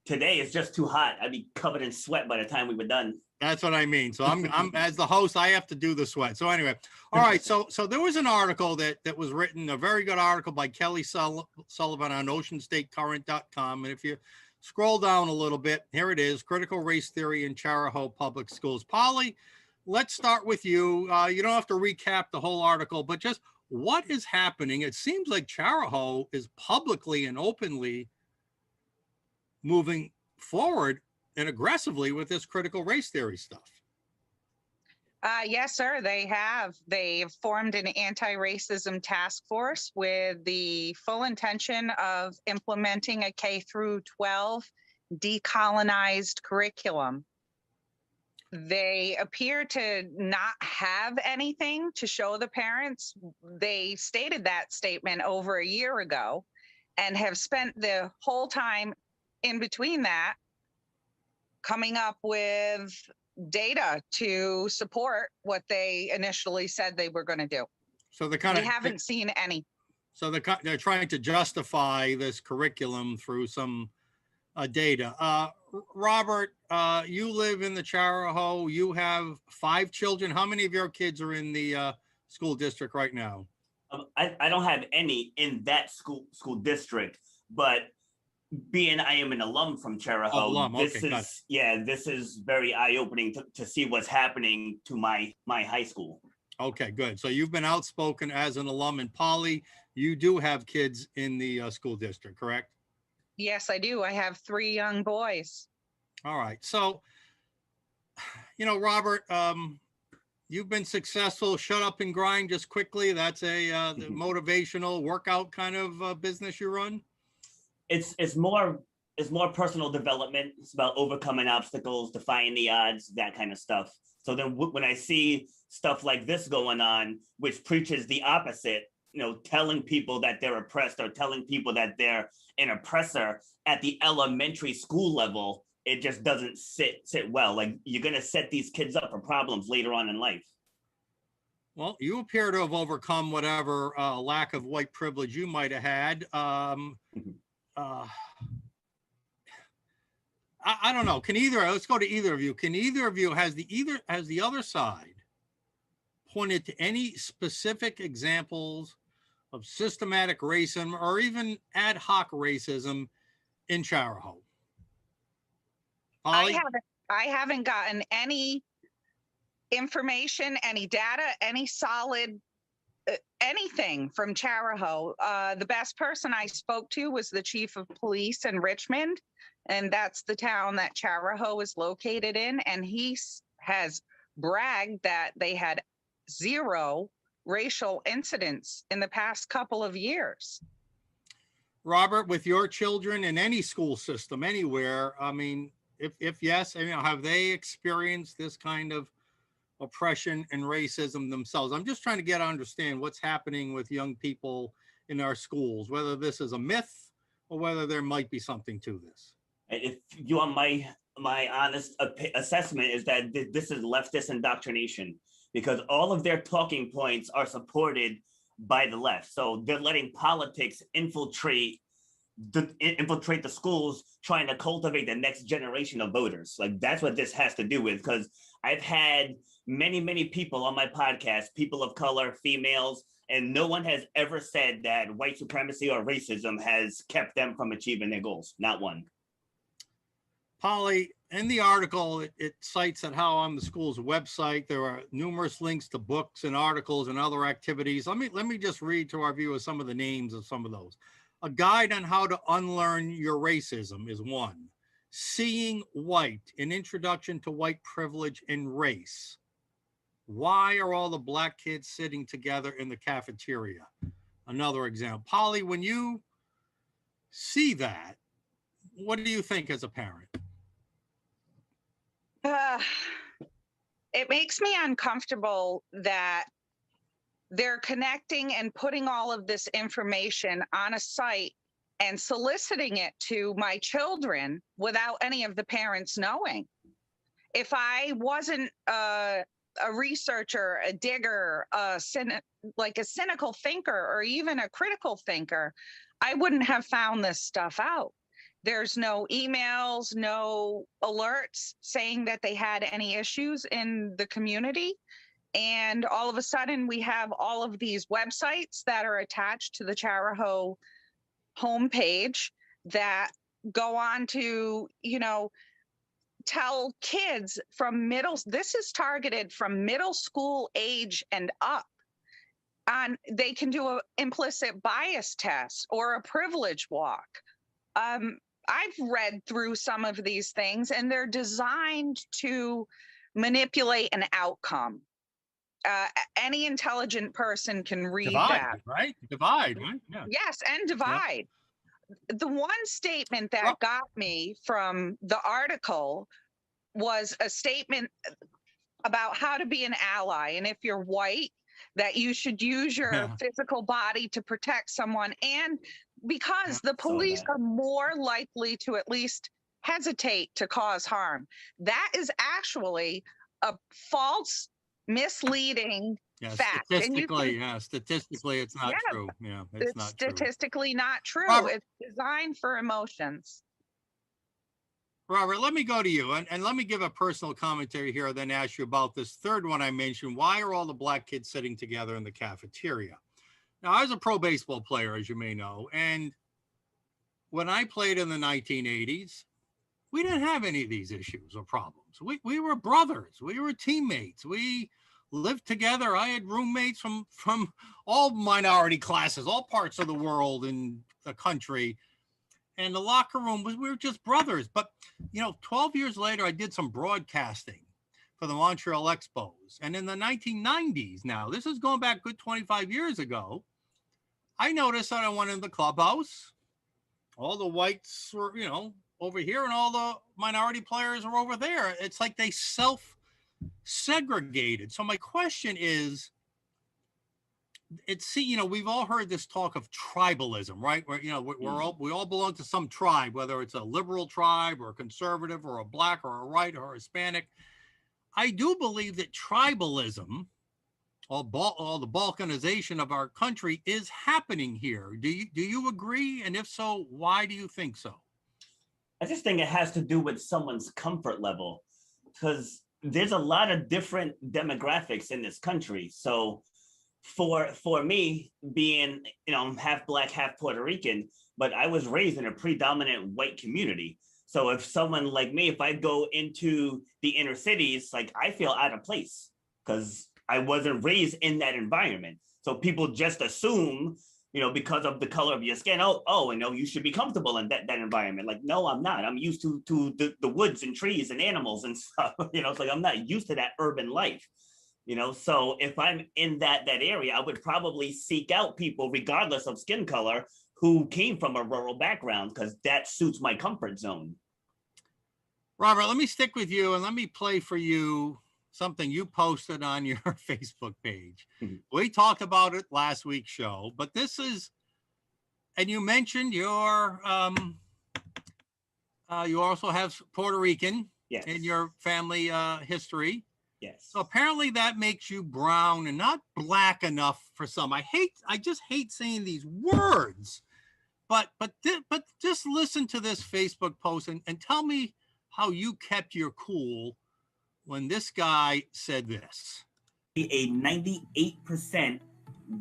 today it's just too hot. I'd be covered in sweat by the time we were done. That's what I mean. So I'm as the host, I have to do the sweat. So anyway, all right. So there was an article that was written, a very good article by Kelly Sullivan on oceanstatecurrent.com. And if you scroll down a little bit, here it is: critical race theory in Chariho public schools. Polly, let's start with you. You don't have to recap the whole article, but just what is happening? It seems like Chariho is publicly and openly moving forward and aggressively with this critical race theory stuff. Yes, sir, they have. They've formed an anti-racism task force with the full intention of implementing a K through 12 decolonized curriculum. They appear to not have anything to show the parents. They stated that statement over a year ago and have spent the whole time in between that coming up with data to support what they initially said they were going to do. So we haven't seen any. So they're trying to justify this curriculum through some data. Robert, you live in the Chariho. You have 5 children. How many of your kids are in the school district right now? I don't have any in that school district, but being I am an alum from Chariho, this is very eye-opening to see what's happening to my high school. Okay, good. So you've been outspoken as an alum. And Polly, you do have kids in the school district, correct? Yes, I do. I have 3 young boys. All right. So, Robert, you've been successful. Shut up and grind just quickly. That's a motivational workout kind of business you run. It's more personal development. It's about overcoming obstacles, defying the odds, that kind of stuff. So then when I see stuff like this going on, which preaches the opposite, telling people that they're oppressed or telling people that they're an oppressor at the elementary school level, it just doesn't sit well. Like, you're going to set these kids up for problems later on in life. Well, you appear to have overcome whatever lack of white privilege you might have had. I don't know. Let's go to either of you. Has the other side pointed to any specific examples of systematic racism or even ad hoc racism in Chariho? I haven't gotten any information, any data, any solid anything from Chariho. The best person I spoke to was the chief of police in Richmond, and that's the town that Chariho is located in. And he has bragged that they had 0 racial incidents in the past couple of years. Robert, with your children in any school system, anywhere, I mean, if yes, have they experienced this kind of oppression and racism themselves? I'm just trying to get to understand what's happening with young people in our schools, whether this is a myth or whether there might be something to this. If you want my honest assessment, is that this is leftist indoctrination, because all of their talking points are supported by the left. So they're letting politics infiltrate the schools, trying to cultivate the next generation of voters. Like, that's what this has to do with, because I've had many people on my podcast, people of color, females, and no one has ever said that white supremacy or racism has kept them from achieving their goals. Not one. Polly, in the article, it cites that how on the school's website, there are numerous links to books and articles and other activities. Let me just read to our viewers some of the names of some of those. A guide on how to unlearn your racism is one. Seeing White, an introduction to white privilege and race. Why are all the Black kids sitting together in the cafeteria? Another example. Polly, when you see that, what do you think as a parent? It makes me uncomfortable that they're connecting and putting all of this information on a site and soliciting it to my children without any of the parents knowing. If I wasn't a researcher, a digger, like a cynical thinker, or even a critical thinker, I wouldn't have found this stuff out. There's no emails, no alerts saying that they had any issues in the community. And all of a sudden, we have all of these websites that are attached to the Chariho homepage that go on to, tell kids from this is targeted from middle school age and up. They can do an implicit bias test or a privilege walk. I've read through some of these things, and they're designed to manipulate an outcome. Any intelligent person can read that. Right? Divide, right? Yeah. Yes, and divide. Yep. The one statement that got me from the article was a statement about how to be an ally. And if you're white, that you should use your physical body to protect someone. And because the police are more likely to at least hesitate to cause harm. That is actually a false, misleading fact. Statistically, statistically, it's not true. Yeah, it's not statistically true. Not true. Robert, it's designed for emotions. Robert, let me go to you and let me give a personal commentary here, then ask you about this third one I mentioned. Why are all the black kids sitting together in the cafeteria? Now, I was a pro baseball player, as you may know, and when I played in the 1980s, we didn't have any of these issues or problems. We were brothers. We were teammates. We lived together. I had roommates from all minority classes, all parts of the world and the country. And the locker room we were just brothers. But, 12 years later, I did some broadcasting for the Montreal Expos. And in the 1990s, now, this is going back good 25 years ago, I noticed that I went in the clubhouse. All the whites were, over here, and all the minority players are over there. It's like they self-segregated. So my question is, we've all heard this talk of tribalism, right? Where, we all belong to some tribe, whether it's a liberal tribe or a conservative or a black or a white or a Hispanic. I do believe that tribalism, all the balkanization of our country is happening here. Do you agree? And if so, why do you think so? I just think it has to do with someone's comfort level, because there's a lot of different demographics in this country. So for me, being, half black, half Puerto Rican, but I was raised in a predominant white community. So if someone like me, if I go into the inner cities, like, I feel out of place because I wasn't raised in that environment. So people just assume, because of the color of your skin, you should be comfortable in that environment. Like, no, I'm not. I'm used to the woods and trees and animals and stuff. It's like I'm not used to that urban life. So if I'm in that area, I would probably seek out people, regardless of skin color, who came from a rural background, because that suits my comfort zone. Robert, let me stick with you and let me play for you something you posted on your Facebook page. Mm-hmm. We talked about it last week's show, but this is, and you mentioned you also have Puerto Rican in your family history. Yes. So apparently that makes you brown and not black enough for some. I just hate saying these words, but just listen to this Facebook post and tell me how you kept your cool when this guy said this. A 98%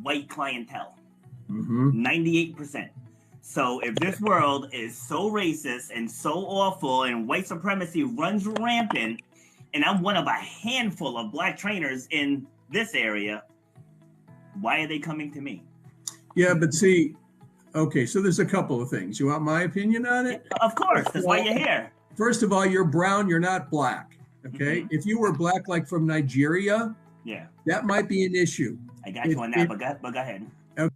white clientele. Mm-hmm. 98%. So if this world is so racist and so awful and white supremacy runs rampant, and I'm one of a handful of black trainers in this area, why are they coming to me? Yeah, but see, okay, so there's a couple of things. You want my opinion on it? Of course, that's why you're here. First of all, you're brown, you're not black, okay? Mm-hmm. If you were black, like from Nigeria, that might be an issue. I got you on that, but go ahead. Okay.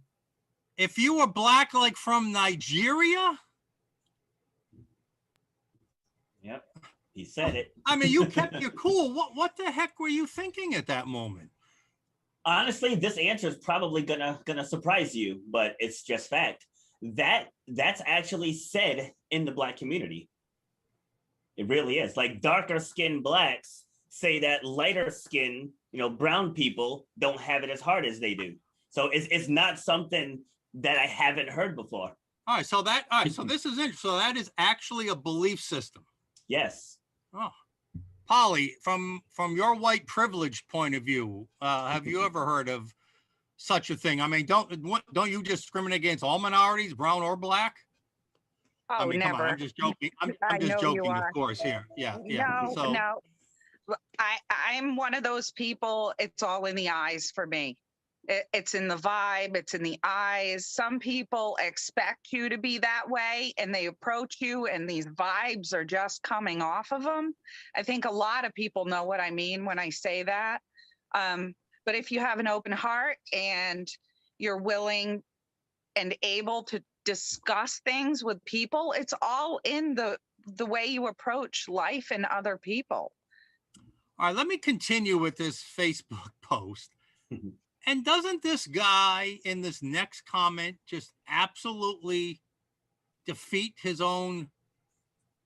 If you were black, like from Nigeria? Yep, he said it. I mean, you kept your cool. What the heck were you thinking at that moment? Honestly, this answer is probably gonna surprise you, but it's just fact. That's actually said in the black community. It really is. Like, darker skinned blacks say that lighter skin, brown people don't have it as hard as they do. So it's not something that I haven't heard before. All right, so this is interesting. So that is actually a belief system. Yes. Oh, Polly, from your white privilege point of view, have you ever heard of such a thing? I mean, don't you discriminate against all minorities, brown or black? Oh, I mean, come on, never. I'm just joking. I'm I just know you joking, of are. course, here. Yeah. No, So, no. I'm one of those people, it's all in the eyes for me. It's in the vibe, it's in the eyes. Some people expect you to be that way and they approach you and these vibes are just coming off of them. I think a lot of people know what I mean when I say that. But if you have an open heart and you're willing and able to discuss things with people, it's all in the way you approach life and other people. all right, let me continue with this Facebook post. And doesn't this guy in this next comment just absolutely defeat his own,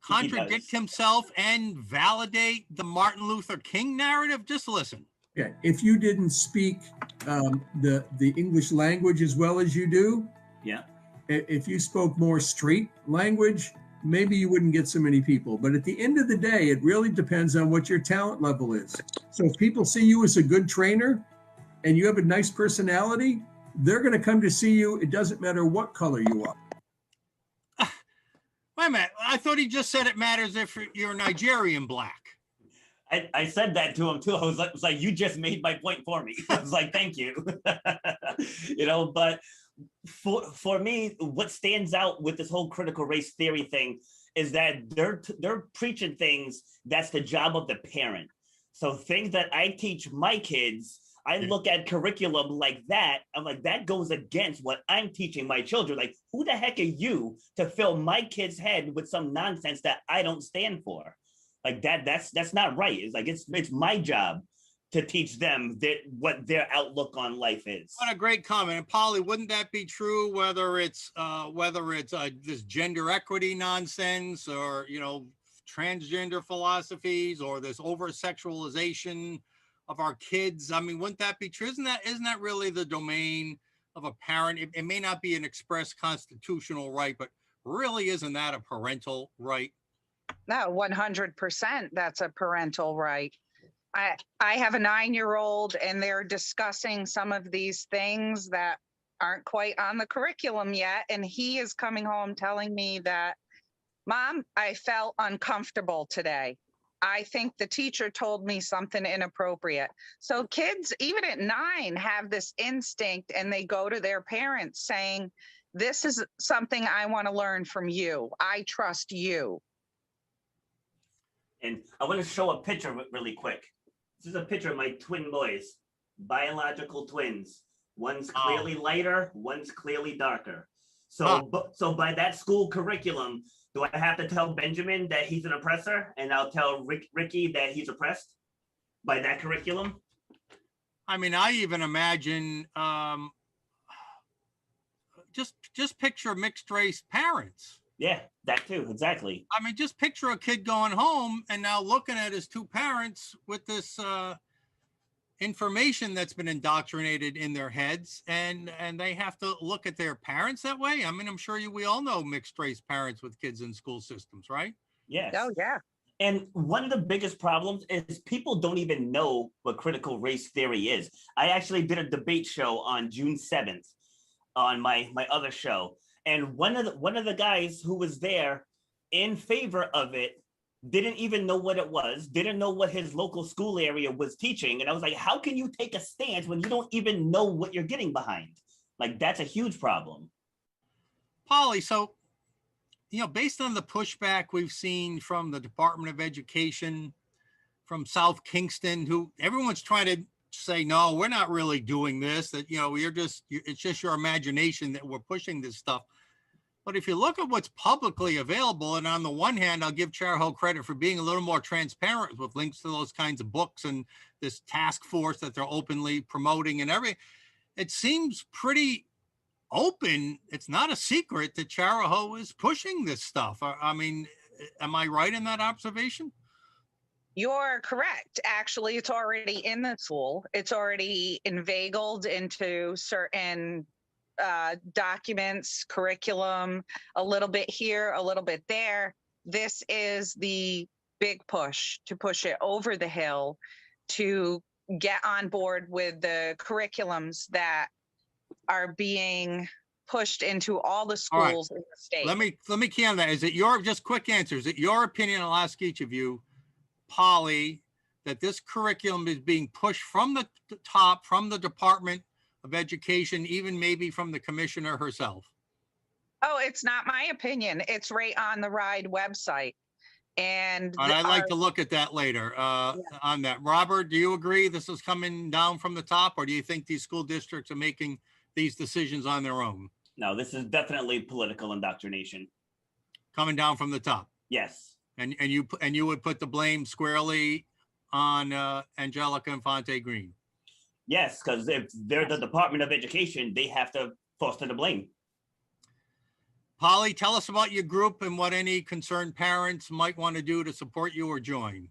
contradict himself and validate the Martin Luther King narrative? Just listen. Okay, if you didn't speak the English language as well as you do, Yeah. if you spoke more street language, maybe you wouldn't get so many people. But at the end of the day, it really depends on what your talent level is. So if people see you as a good trainer and you have a nice personality, they're going to come to see you. It doesn't matter what color you are. Wait a minute. I thought he just said it matters if you're Nigerian black. I said that to him too. I was like, you just made my point for me. I was like, thank you. But for me, what stands out with this whole critical race theory thing is that they're preaching things that's the job of the parent. So things that I teach my kids, I look at curriculum like that. I'm like, that goes against what I'm teaching my children. Like, who the heck are you to fill my kid's head with some nonsense that I don't stand for? Like that's not right. It's like, it's my job to teach them what their outlook on life is. What a great comment. And Polly, wouldn't that be true whether it's this gender equity nonsense or, transgender philosophies or this over-sexualization of our kids? I mean, wouldn't that be true? Isn't that really the domain of a parent? It may not be an express constitutional right, but really isn't that a parental right? No, 100%. That's a parental right. I have a 9-year-old and they're discussing some of these things that aren't quite on the curriculum yet. And he is coming home telling me that, Mom, I felt uncomfortable today. I think the teacher told me something inappropriate. So kids, even at 9, have this instinct and they go to their parents saying, this is something I want to learn from you. I trust you. And I want to show a picture really quick. This is a picture of my twin boys, biological twins. One's clearly lighter, one's clearly darker. So by that school curriculum, do I have to tell Benjamin that he's an oppressor, and I'll tell Ricky that he's oppressed by that curriculum? I mean, I even imagine just picture mixed race parents. Yeah, that too, exactly. I mean, just picture a kid going home and now looking at his two parents with this information that's been indoctrinated in their heads, and they have to look at their parents that way. I mean, I'm sure we all know mixed race parents with kids in school systems, right? Yes. Oh, yeah. And one of the biggest problems is people don't even know what critical race theory is. I actually did a debate show on June 7th on my other show. And one of the guys who was there in favor of it didn't even know what it was, didn't know what his local school area was teaching. And I was like, how can you take a stance when you don't even know what you're getting behind? Like, that's a huge problem. Polly, so, based on the pushback we've seen from the Department of Education, from South Kingston, who everyone's trying to say, no, we're not really doing this, that, it's just your imagination that we're pushing this stuff. But if you look at what's publicly available, and on the one hand, I'll give Chariho credit for being a little more transparent with links to those kinds of books and this task force that they're openly promoting and everything, it seems pretty open. It's not a secret that Chariho is pushing this stuff. I mean, am I right in that observation? You're correct. Actually, it's already in the school. It's already inveigled into certain documents, curriculum, a little bit here, a little bit there. This is the big push to push it over the hill to get on board with the curriculums that are being pushed into all the All right. schools in the state. Let me key on that. Is it your, just quick answer, is it your opinion, I'll ask each of you, Polly, that this curriculum is being pushed from the top, from the Department of Education, even maybe from the commissioner herself? Oh, it's not my opinion. It's right on the RIDE website. And And I'd like to look at that later on that. Robert, do you agree this is coming down from the top, or do you think these school districts are making these decisions on their own? No, this is definitely political indoctrination. Coming down from the top? Yes. And you would put the blame squarely on Angelica Infante Green? Yes, because if they're the Department of Education, they have to foster the blame. Polly, tell us about your group and what any concerned parents might want to do to support you or join.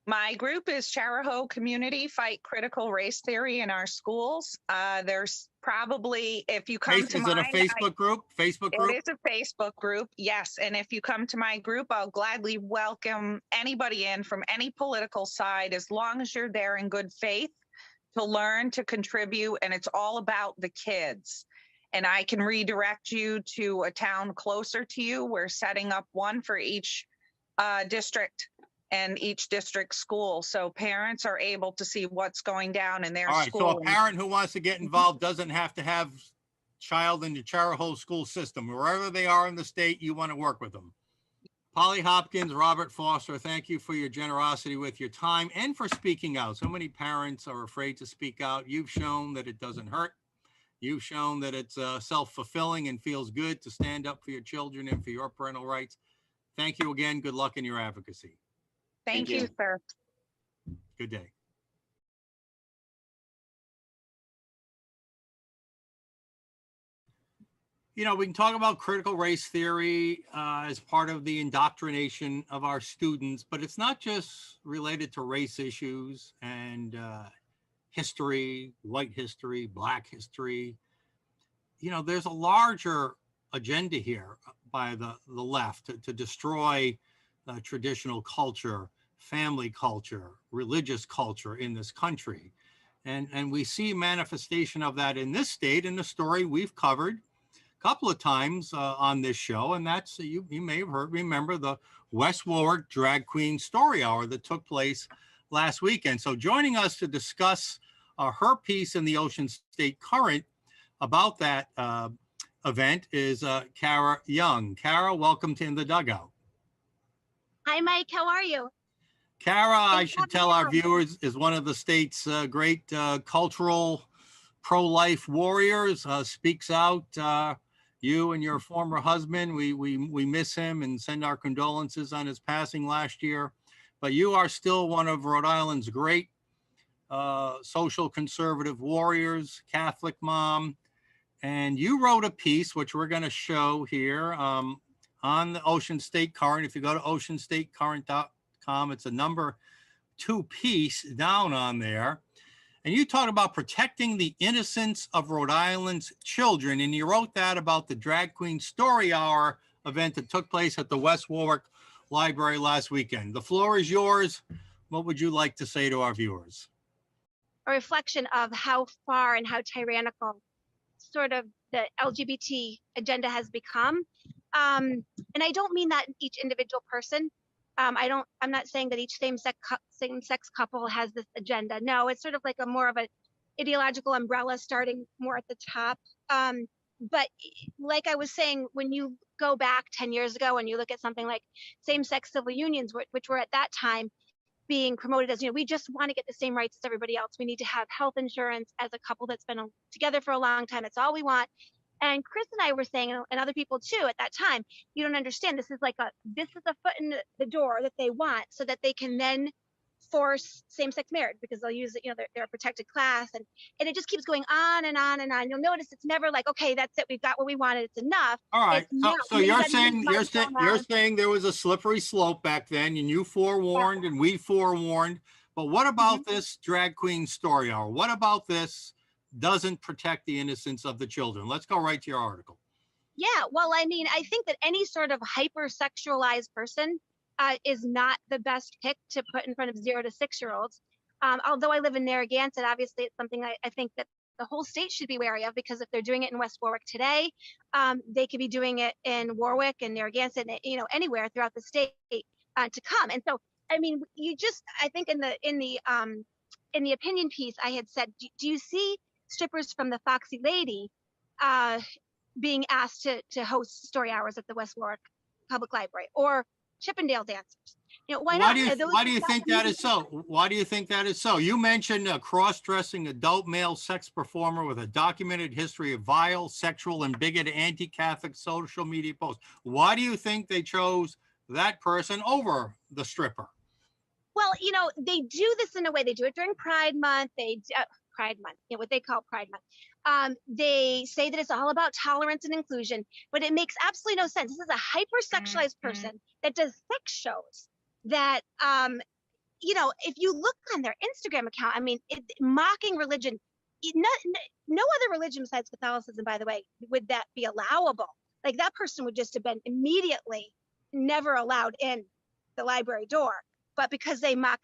My group is Chariho Community Fight Critical Race Theory in our schools. There's probably, if you come to mine. Is it a Facebook group? Facebook group? It is a Facebook group, yes. And if you come to my group, I'll gladly welcome anybody in from any political side, as long as you're there in good faith to learn, to contribute, and it's all about the kids. And I can redirect you to a town closer to you. We're setting up one for each district and each district school. So parents are able to see what's going down in their school. So a parent who wants to get involved doesn't have to have child in the Chariho school system. Wherever they are in the state, you want to work with them. Polly Hopkins, Robert Foster, thank you for your generosity with your time and for speaking out. So many parents are afraid to speak out. You've shown that it doesn't hurt. You've shown that it's self-fulfilling and feels good to stand up for your children and for your parental rights. Thank you again. Good luck in your advocacy. Thank you, sir. Good day. You know, we can talk about critical race theory as part of the indoctrination of our students, but it's not just related to race issues and history, white history, black history. You know, there's a larger agenda here by the left to destroy traditional culture, family culture, religious culture in this country. And we see manifestation of that in this state in the story we've covered a couple of times on this show. And that's, you may have remember the West Warwick Drag Queen Story Hour that took place last weekend. So joining us to discuss her piece in the Ocean State Current about that event is Kara Young. Kara, welcome to In the Dugout. Hi, Mike. How are you? Kara, I should tell our viewers, is one of the state's great cultural pro-life warriors, speaks out. You and your former husband, we miss him and send our condolences on his passing last year. But you are still one of Rhode Island's great social conservative warriors, Catholic mom. And you wrote a piece, which we're going to show here on the Ocean State Current. If you go to oceanstatecurrent.com, it's a number 2 piece down on there. And you talk about protecting the innocence of Rhode Island's children. And you wrote that about the Drag Queen Story Hour event that took place at the West Warwick Library last weekend. The floor is yours. What would you like to say to our viewers? A reflection of how far and how tyrannical sort of the LGBT agenda has become. And I don't mean that in each individual person. I'm not saying that each same-sex couple has this agenda. No, it's sort of like a more of an ideological umbrella starting more at the top. But like I was saying, when you go back 10 years ago and you look at something like same-sex civil unions, which were at that time being promoted as, we just want to get the same rights as everybody else. We need to have health insurance as a couple that's been together for a long time. That's all we want. And Chris and I were saying, and other people too at that time, you don't understand. This is a foot in the door that they want so that they can then force same-sex marriage because they'll use it, they're a protected class. And it just keeps going on and on and on. You'll notice it's never like, okay, that's it. We've got what we wanted. It's enough. All right. So you're saying there was a slippery slope back then and you forewarned and we forewarned. But what about this Drag Queen Story Hour? What about this doesn't protect the innocence of the children. Let's go right to your article. Yeah, well, I mean, I think that any sort of hypersexualized person is not the best pick to put in front of 0 to 6-year-olds. Although I live in Narragansett, obviously it's something I think that the whole state should be wary of, because if they're doing it in West Warwick today, they could be doing it in Warwick and Narragansett, you know, anywhere throughout the state to come. And so, I mean, I think in the opinion piece, I had said, do you see strippers from the Foxy Lady being asked to host story hours at the West Warwick Public Library, or Chippendale dancers? You know, why not? Why do you think that is so? Why do you think that is so? You mentioned a cross-dressing adult male sex performer with a documented history of vile, sexual, and bigoted anti-Catholic social media posts. Why do you think they chose that person over the stripper? Well, you know, they do this in a way. They do it during Pride Month. Pride Month, you know, what they call Pride Month. They say that it's all about tolerance and inclusion, but it makes absolutely no sense. This is a hypersexualized person that does sex shows that, you know, if you look on their Instagram account, I mean, mocking religion, no other religion besides Catholicism, by the way, would that be allowable? Like, that person would just have been immediately never allowed in the library door. But because they mock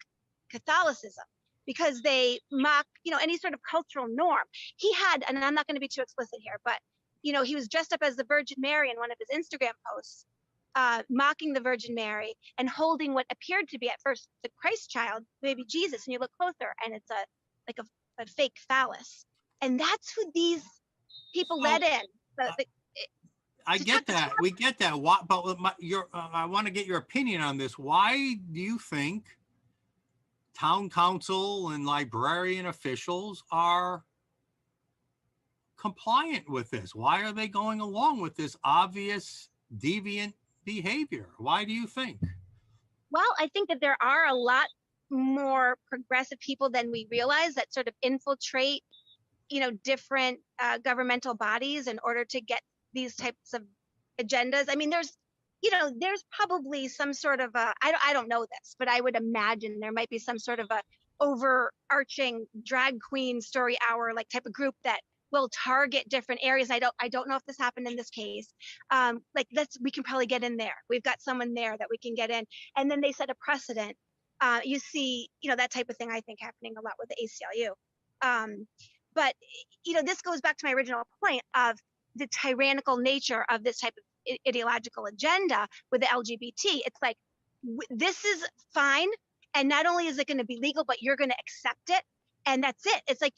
Catholicism, because they mock, you know, any sort of cultural norm. He had, and I'm not going to be too explicit here, but, you know, he was dressed up as the Virgin Mary in one of his Instagram posts, mocking the Virgin Mary and holding what appeared to be at first the Christ child, maybe Jesus, and you look closer and it's a fake phallus. And that's who these people let in. I get that. We get that. But I want to get your opinion on this. Why do you think town council and librarian officials are compliant with this? Why are they going along with this obvious deviant behavior? Why do you think? Well, I think that there are a lot more progressive people than we realize that sort of infiltrate, you know, different governmental bodies in order to get these types of agendas. I mean, there's probably some sort of I don't know this, but I would imagine there might be some sort of a overarching drag queen story hour like type of group that will target different areas. I don't know if this happened in this case. We can probably get in there. We've got someone there that we can get in, and then they set a precedent. You see, you know, that type of thing I think happening a lot with the ACLU. But you know, this goes back to my original point of the tyrannical nature of this type of ideological agenda with the LGBT. It's like, this is fine, and not only is it going to be legal, but you're going to accept it, and that's it. It's like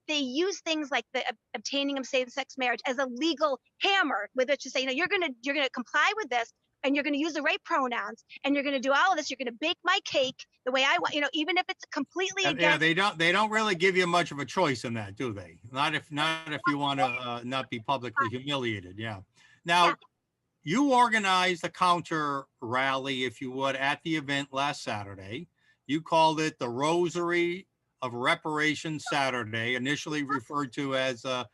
they use things like the obtaining of same-sex marriage as a legal hammer with which to say, you know, you're going to comply with this, and you're going to use the right pronouns, and you're going to do all of this. You're going to bake my cake the way I want, you know, even if it's completely against. Yeah, they don't really give you much of a choice in that, do they? Not if you want to not be publicly humiliated. Yeah. Now, you organized a counter rally, if you would, at the event last Saturday. You called it the Rosary of Reparations Saturday, initially referred to as a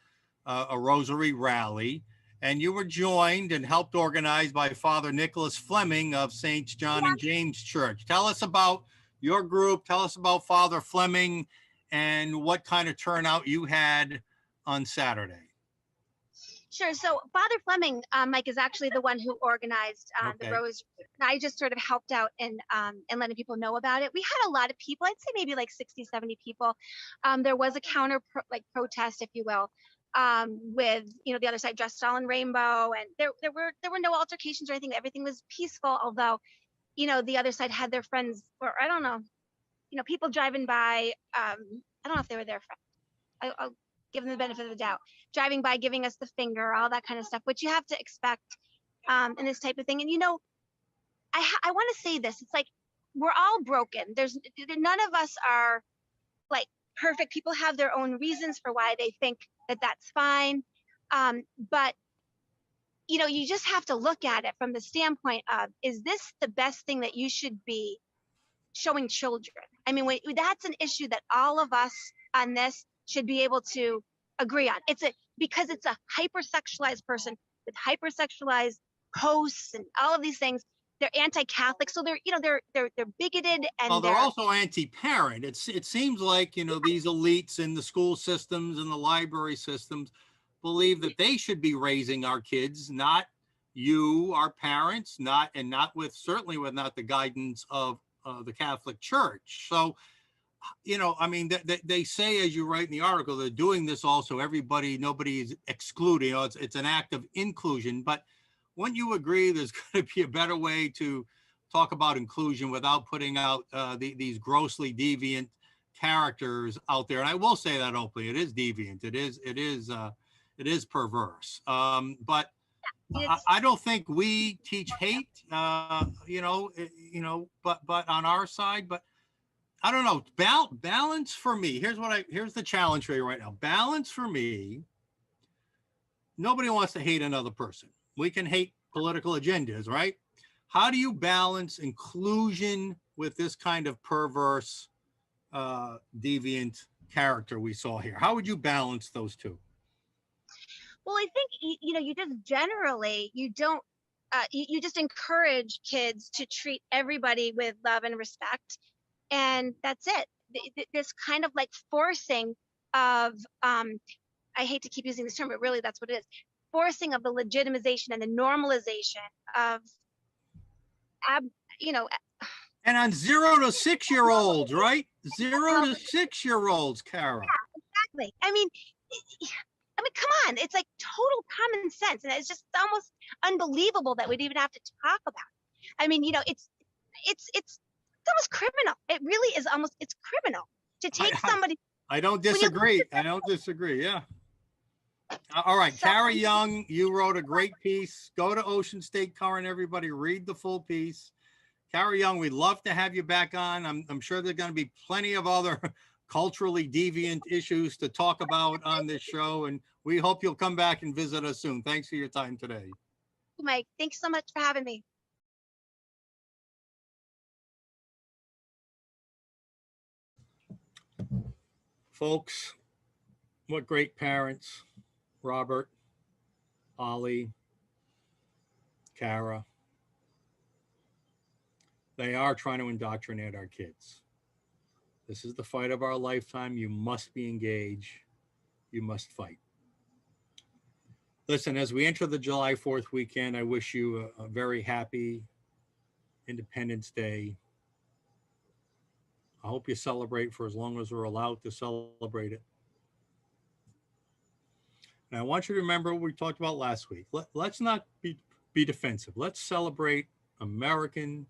Rosary Rally. And you were joined and helped organize by Father Nicholas Fleming of St. John and James Church. Tell us about your group. Tell us about Father Fleming and what kind of turnout you had on Saturday. Sure. So Father Fleming, Mike, is actually the one who organized the Rosary. I just sort of helped out in letting people know about it. We had a lot of people. I'd say maybe like 60, 70 people. There was a counter protest, if you will, with, you know, the other side dressed all in rainbow, and there were no altercations or anything. Everything was peaceful, although, you know, the other side had their friends, or I don't know, you know, people driving by. I don't know if they were their friends. I'll give them the benefit of the doubt. Driving by, giving us the finger, all that kind of stuff, which you have to expect in this type of thing. And, you know, I want to say this. It's like, we're all broken. None of us are like perfect. People have their own reasons for why they think that that's fine. But, you know, you just have to look at it from the standpoint of, is this the best thing that you should be showing children? I mean, that's an issue that all of us on this should be able to agree on. Because it's a hypersexualized person with hypersexualized posts and all of these things. they're anti-Catholic, so they're, you know, they're bigoted, and Well, they're also anti-parent. It seems like, you know, these elites in the school systems and the library systems believe that they should be raising our kids, not you, our parents, not certainly with not the guidance of the Catholic Church. So, you know, I mean, they say, as you write in the article, they're doing this also. Nobody is excluding. You know, it's an act of inclusion. But wouldn't you agree there's going to be a better way to talk about inclusion without putting out these grossly deviant characters out there? And I will say that openly, it is deviant. It is perverse. But I don't think we teach hate. But on our side, but I don't know. Balance for me. Here's the challenge for you right now. Balance for me. Nobody wants to hate another person. We can hate political agendas, right? How do you balance inclusion with this kind of perverse, deviant character we saw here? How would you balance those two? Well, I think, you know, you just generally, you don't, you just encourage kids to treat everybody with love and respect. And that's it. This kind of like forcing of, I hate to keep using this term, but really that's what it is. Forcing of the legitimization and the normalization of, you know. And on 0 to 6 year olds, right? 0 to 6 year olds, Kara. Yeah, exactly. I mean, come on, it's like total common sense. And it's just almost unbelievable that we'd even have to talk about it. I mean, you know, it's almost criminal. It really is it's criminal to take somebody. I don't disagree. I don't disagree. Yeah. All right. Kara Young, you wrote a great piece. Go to Ocean State Current, everybody. Read the full piece. Kara Young, we'd love to have you back on. I'm sure there's going to be plenty of other culturally deviant issues to talk about on this show. And we hope you'll come back and visit us soon. Thanks for your time today. Mike, thanks so much for having me. Folks, what great parents. Robert, Ollie, Kara. They are trying to indoctrinate our kids. This is the fight of our lifetime. You must be engaged. You must fight. Listen, as we enter the July 4th weekend, I wish you a very happy Independence Day. I hope you celebrate for as long as we're allowed to celebrate it. And I want you to remember what we talked about last week. Let's not be defensive. Let's celebrate American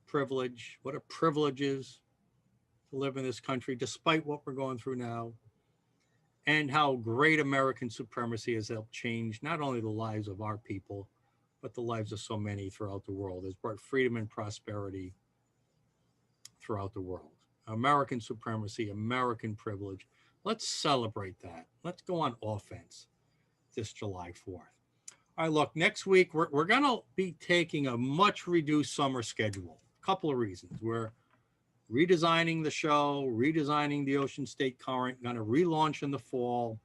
privilege, what a privilege is to live in this country, despite what we're going through now, and how great American supremacy has helped change not only the lives of our people, but the lives of so many throughout the world. It's brought freedom and prosperity throughout the world. American supremacy, American privilege. Let's celebrate that. Let's go on offense this July 4th. All right, look, next week, we're going to be taking a much reduced summer schedule. A couple of reasons. We're redesigning the show, redesigning the Ocean State Current, going to relaunch in the fall.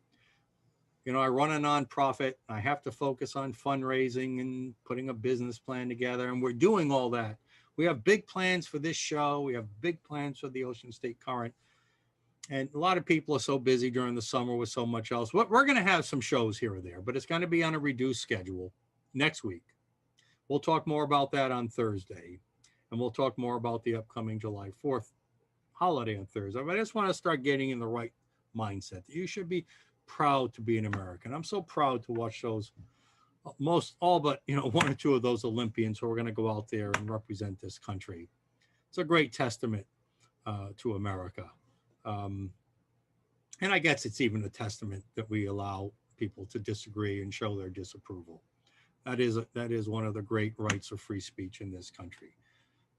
You know, I run a nonprofit. I have to focus on fundraising and putting a business plan together, and we're doing all that. We have big plans for this show. We have big plans for the Ocean State Current. And a lot of people are so busy during the summer with so much else. We're going to have some shows here or there, but it's going to be on a reduced schedule next week. We'll talk more about that on Thursday, and we'll talk more about the upcoming July 4th holiday on Thursday. But I just want to start getting in the right mindset. You should be proud to be an American. I'm so proud to watch those, all but, you know, one or two of those Olympians who are going to go out there and represent this country. It's a great testament to America. And I guess it's even a testament that we allow people to disagree and show their disapproval. That is one of the great rights of free speech in this country.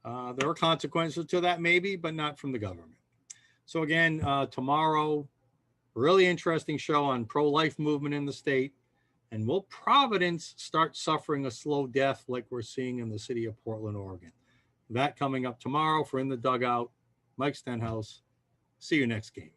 There are consequences to that, maybe, but not from the government. So again, tomorrow, really interesting show on pro-life movement in the state. And will Providence start suffering a slow death like we're seeing in the city of Portland, Oregon? That coming up tomorrow for In the Dugout. Mike Stenhouse. See you next game.